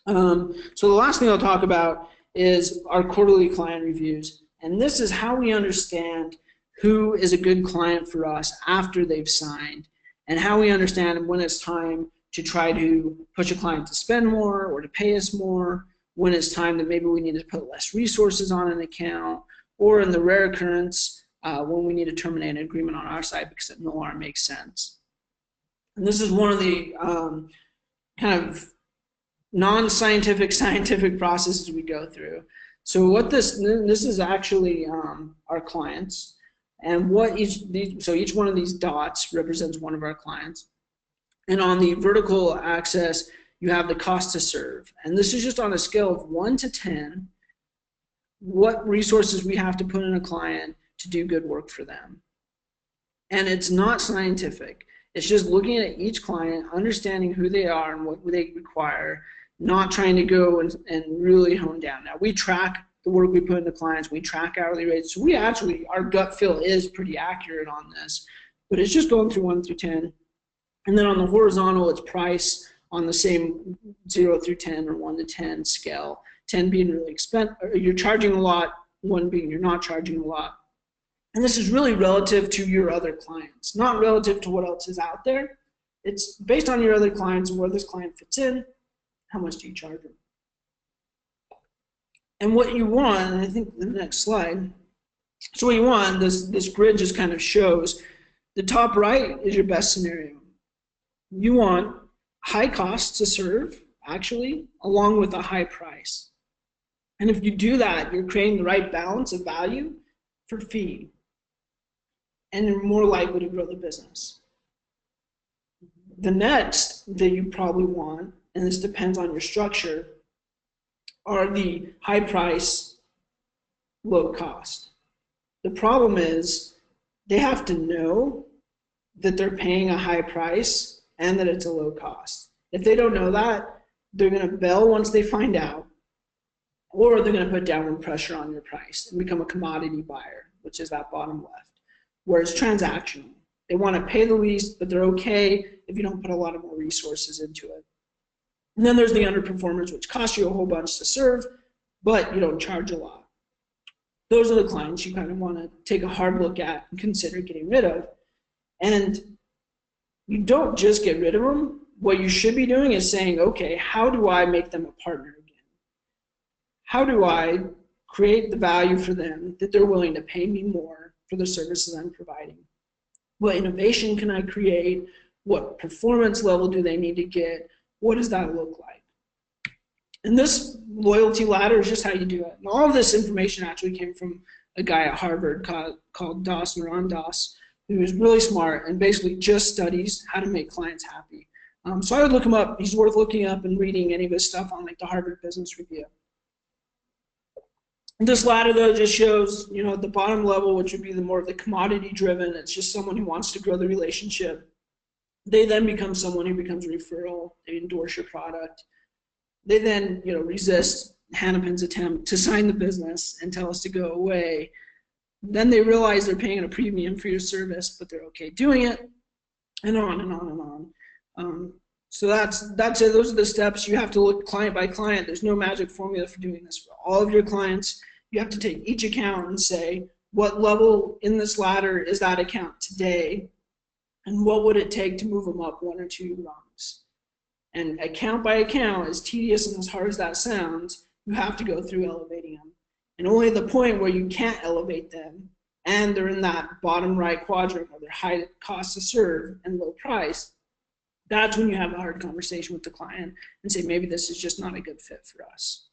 So the last thing I'll talk about is our quarterly client reviews. And this is how we understand who is a good client for us after they've signed, and how we understand when it's time to try to push a client to spend more or to pay us more, when it's time that maybe we need to put less resources on an account, or in the rare occurrence when we need to terminate an agreement on our side because it no longer makes sense. And this is one of the kind of non-scientific, scientific processes we go through. So what this is actually our clients, And so each one of these dots represents one of our clients. And on the vertical axis, you have the cost to serve. And this is just on a scale of 1 to 10, what resources we have to put in a client to do good work for them. And it's not scientific. It's just looking at each client, understanding who they are and what they require, not trying to go and really hone down. Now, we track the work we put into clients, we track hourly rates, so we actually, our gut feel is pretty accurate on this, but it's just going through 1 through 10. And then on the horizontal, it's price on the same 0 through 10 or 1 to 10 scale, 10 being really expensive, you're charging a lot, 1 being you're not charging a lot. And this is really relative to your other clients, not relative to what else is out there. It's based on your other clients and where this client fits in, how much do you charge them. And what you want, and I think the next slide, so what you want, this grid just kind of shows, the top right is your best scenario. You want high cost to serve, actually, along with a high price. And if you do that, you're creating the right balance of value for fee, and you're more likely to grow the business. The next that you probably want, and this depends on your structure, are the high price, low cost. The problem is they have to know that they're paying a high price and that it's a low cost. If they don't know that, they're going to bail once they find out, or they're going to put downward pressure on your price and become a commodity buyer, which is that bottom left, where it's transactional. They want to pay the least, but they're okay if you don't put a lot of more resources into it. And then there's the underperformers, which cost you a whole bunch to serve, but you don't charge a lot. Those are the clients you kind of want to take a hard look at and consider getting rid of. And you don't just get rid of them. What you should be doing is saying, okay, how do I make them a partner again? How do I create the value for them that they're willing to pay me more for the services I'm providing? What innovation can I create? What performance level do they need to get? What does that look like? And this loyalty ladder is just how you do it. And all of this information actually came from a guy at Harvard called Ron Doss, who is really smart and basically just studies how to make clients happy. So I would look him up. He's worth looking up and reading any of his stuff on like the Harvard Business Review. This ladder, though, just shows, you know, at the bottom level, which would be the more of the commodity driven, it's just someone who wants to grow the relationship. They then become someone who becomes a referral. They endorse your product. They then, you know, resist Hanapin's attempt to sign the business and tell us to go away. Then they realize they're paying a premium for your service, but they're okay doing it, and on and on and on. So that's it. Those are the steps. You have to look client by client. There's no magic formula for doing this for all of your clients. You have to take each account and say, what level in this ladder is that account today? And what would it take to move them up 1 or 2 rungs? And account by account, as tedious and as hard as that sounds, you have to go through elevating them. And only at the point where you can't elevate them, and they're in that bottom right quadrant where they're high cost to serve and low price, that's when you have a hard conversation with the client and say, maybe this is just not a good fit for us.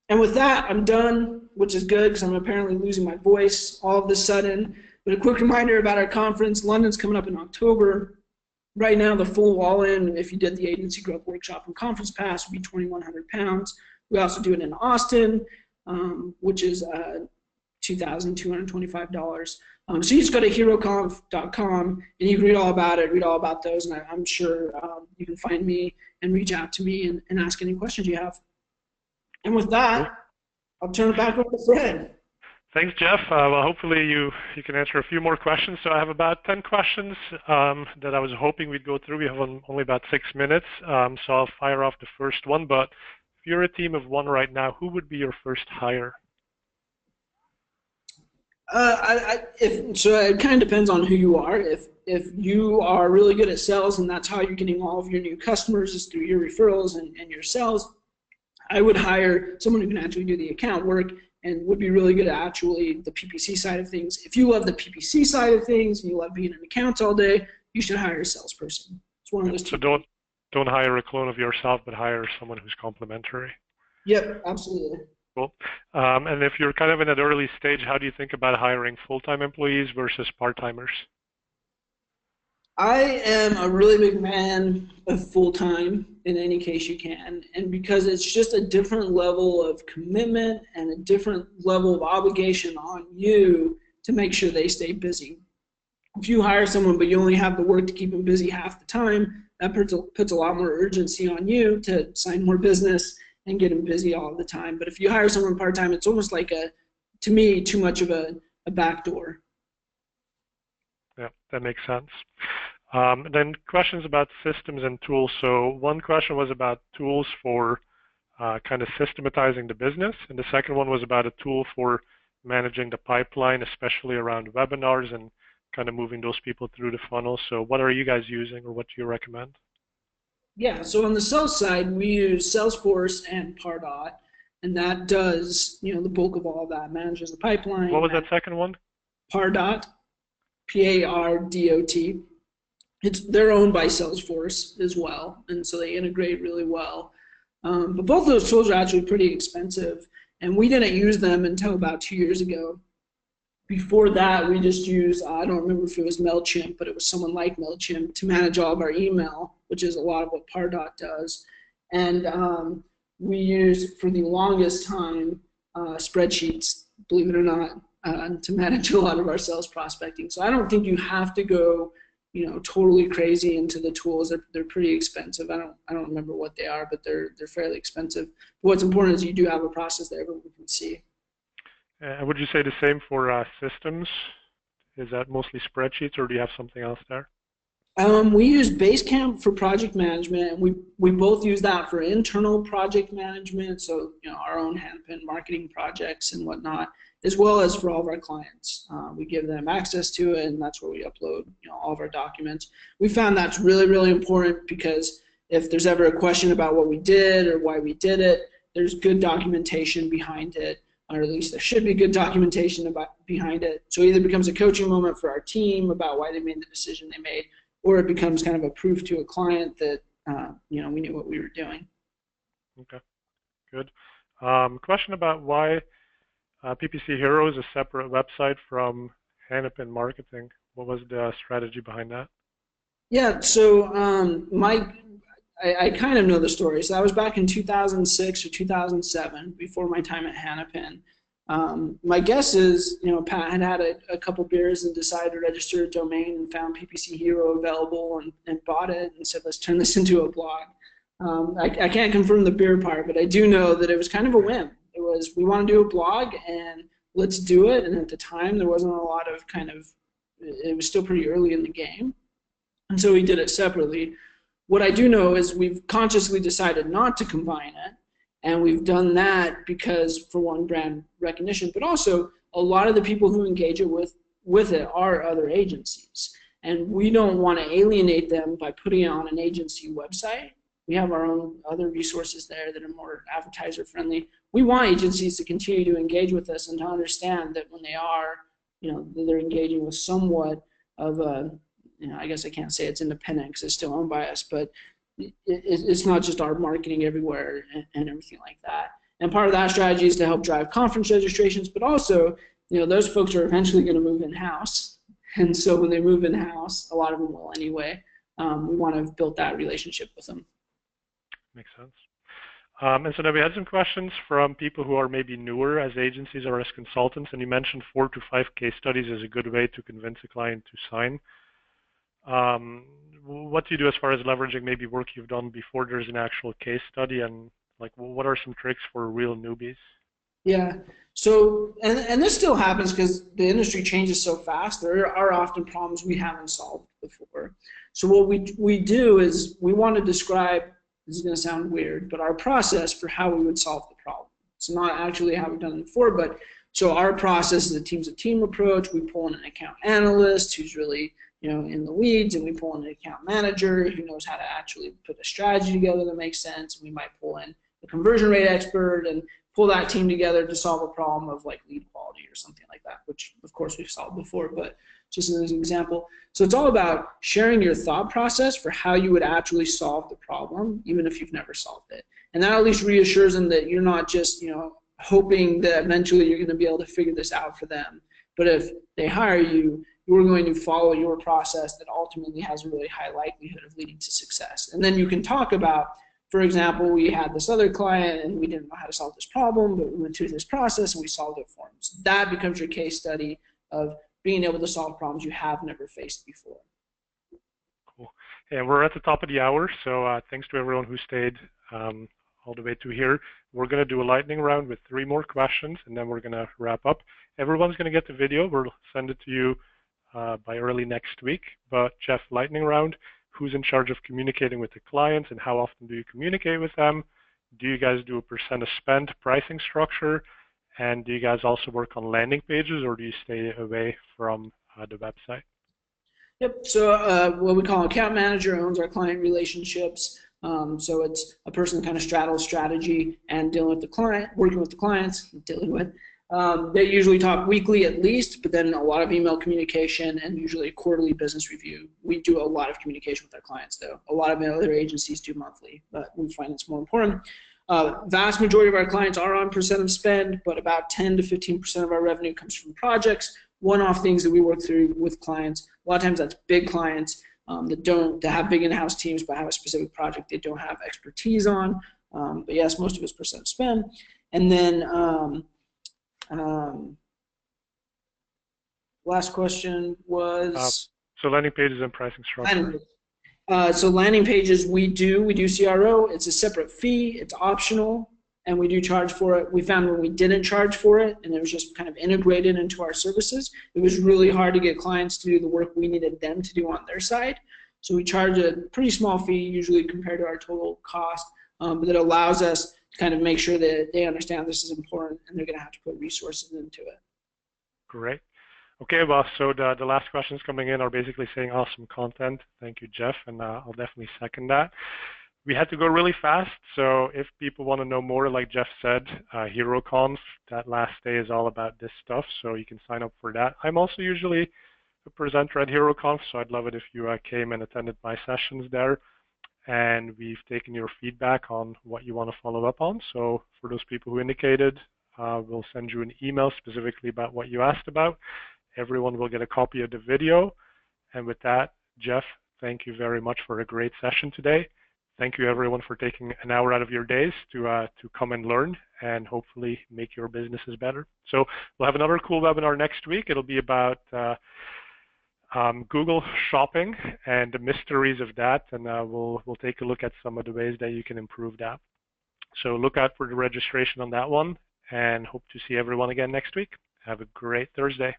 And with that, I'm done, which is good because I'm apparently losing my voice all of a sudden. But a quick reminder about our conference. London's coming up in October. Right now, the full all-in, if you did the agency growth workshop and conference pass, would be £2,100. We also do it in Austin, which is $2,225. So you just go to heroconf.com and you can read all about it, read all about those, and I'm sure you can find me and reach out to me and ask any questions you have. And with that, I'll turn it back over to Fred. Thanks, Jeff. Well, hopefully you can answer a few more questions. So I have about 10 questions that I was hoping we'd go through. We have only about 6 minutes, so I'll fire off the first one. But if you're a team of 1 right now, who would be your first hire? So it kind of depends on who you are. If you are really good at sales and that's how you're getting all of your new customers is through your referrals and your sales, I would hire someone who can actually do the account work and would be really good at actually the PPC side of things. If you love the PPC side of things and you love being in accounts all day, you should hire a salesperson. It's one of those two. So don't hire a clone of yourself, but hire someone who's complementary. Yep, absolutely. Cool. And if you're kind of in an early stage, how do you think about hiring full-time employees versus part-timers? I am a really big fan of full-time in any case you can, and because it's just a different level of commitment and a different level of obligation on you to make sure they stay busy. If you hire someone but you only have the work to keep them busy half the time, that puts a lot more urgency on you to sign more business and get them busy all the time. But if you hire someone part-time, it's almost like to me, too much of a backdoor. Yeah, that makes sense. Then questions about systems and tools. So one question was about tools for kind of systematizing the business, and the second one was about a tool for managing the pipeline, especially around webinars and kind of moving those people through the funnel. So what are you guys using, or what do you recommend? Yeah, so on the sales side, we use Salesforce and Pardot, and that does, the bulk of all that, manages the pipeline. What was that second one? Pardot, Pardot. They're owned by Salesforce as well, and so they integrate really well. But both of those tools are actually pretty expensive, and we didn't use them until about 2 years ago. Before that, we just used, I don't remember if it was MailChimp, but it was someone like MailChimp to manage all of our email, which is a lot of what Pardot does. And we used, for the longest time, spreadsheets, believe it or not, to manage a lot of our sales prospecting. So I don't think you have to go, totally crazy into the tools. They're pretty expensive. I don't remember what they are, but they're fairly expensive. But what's important is you do have a process that everyone can see. Would you say the same for systems? Is that mostly spreadsheets, or do you have something else there? We use Basecamp for project management, and we both use that for internal project management, so our own Hanapin marketing projects and whatnot, as well as for all of our clients. We give them access to it, and that's where we upload all of our documents. We found that's really, really important, because if there's ever a question about what we did or why we did it, there's good documentation behind it, or at least there should be good documentation behind it. So either it becomes a coaching moment for our team about why they made the decision they made, or it becomes kind of a proof to a client that we knew what we were doing. Okay, good. Question about why PPC Hero is a separate website from Hanapin Marketing. What was the strategy behind that? Yeah, so I kind of know the story. So that was back in 2006 or 2007, before my time at Hanapin. My guess is, Pat had a couple beers and decided to register a domain and found PPC Hero available and bought it and said, let's turn this into a blog. I can't confirm the beer part, but I do know that it was kind of a whim. It was, we want to do a blog and let's do it. And at the time, there wasn't a lot of it was still pretty early in the game. And so we did it separately. What I do know is we've consciously decided not to combine it. And we've done that because, for one, brand recognition, but also a lot of the people who engage it with it are other agencies. And we don't want to alienate them by putting it on an agency website. We have our own other resources there that are more advertiser friendly. We want agencies to continue to engage with us and to understand that when they are, they're engaging with somewhat of a, I guess I can't say it's independent because it's still owned by us, but it's not just our marketing everywhere and everything like that. And part of that strategy is to help drive conference registrations, but also, those folks are eventually going to move in-house. And so when they move in-house, a lot of them will anyway. We want to have built that relationship with them. Makes sense. And so now we had some questions from people who are maybe newer as agencies or as consultants, and you mentioned 4 to 5 case studies is a good way to convince a client to sign. What do you do as far as leveraging maybe work you've done before there's an actual case study, and what are some tricks for real newbies? Yeah, so, and this still happens because the industry changes so fast. There are often problems we haven't solved before. So what we do is we want to describe, this is going to sound weird, but our process for how we would solve the problem. It's not actually how we've done it before, but so our process is a team approach. We pull in an account analyst who's really in the weeds, and we pull in an account manager who knows how to actually put a strategy together that makes sense. And we might pull in a conversion rate expert and pull that team together to solve a problem of lead quality or something like that, which of course we've solved before, but just as an example. So it's all about sharing your thought process for how you would actually solve the problem, even if you've never solved it. And that at least reassures them that you're not just, hoping that eventually you're going to be able to figure this out for them. But if they hire you, you're going to follow your process that ultimately has a really high likelihood of leading to success. And then you can talk about, for example, we had this other client and we didn't know how to solve this problem, but we went through this process and we solved it for them. So that becomes your case study of being able to solve problems you have never faced before. Cool. And we're at the top of the hour, so thanks to everyone who stayed all the way to here. We're going to do a lightning round with 3 more questions, and then we're going to wrap up. Everyone's going to get the video. We'll send it to you by early next week. But Jeff, lightning round, who's in charge of communicating with the clients and how often do you communicate with them? Do you guys do a percent of spend pricing structure? And do you guys also work on landing pages, or do you stay away from the website? Yep, so what we call account manager owns our client relationships. So it's a person kind of straddles strategy and dealing with the client, working with the clients, dealing with. They usually talk weekly at least, but then a lot of email communication and usually a quarterly business review. We do a lot of communication with our clients though. A lot of other agencies do monthly, but we find it's more important. Vast majority of our clients are on percent of spend, but about 10 to 15% of our revenue comes from projects, one-off things that we work through with clients. A lot of times that's big clients that have big in-house teams but have a specific project they don't have expertise on. But yes, most of it's percent of spend. And then last question was so landing pages and pricing structure. So landing pages, we do CRO. It's a separate fee. It's optional, and we do charge for it. We found when we didn't charge for it, and it was just kind of integrated into our services, it was really hard to get clients to do the work we needed them to do on their side. So we charge a pretty small fee, usually compared to our total cost, but it allows us to kind of make sure that they understand this is important, and they're going to have to put resources into it. Great. Okay, well, so the last questions coming in are basically saying awesome content. Thank you, Jeff, and I'll definitely second that. We had to go really fast, so if people want to know more, like Jeff said, HeroConf, that last day is all about this stuff, so you can sign up for that. I'm also usually a presenter at HeroConf, so I'd love it if you came and attended my sessions there. And we've taken your feedback on what you want to follow up on. So for those people who indicated, we'll send you an email specifically about what you asked about. Everyone will get a copy of the video. And with that, Jeff, thank you very much for a great session today. Thank you everyone for taking an hour out of your days to come and learn and hopefully make your businesses better. So we'll have another cool webinar next week. It'll be about Google Shopping and the mysteries of that, and we'll take a look at some of the ways that you can improve that. So look out for the registration on that one, and hope to see everyone again next week. Have a great Thursday.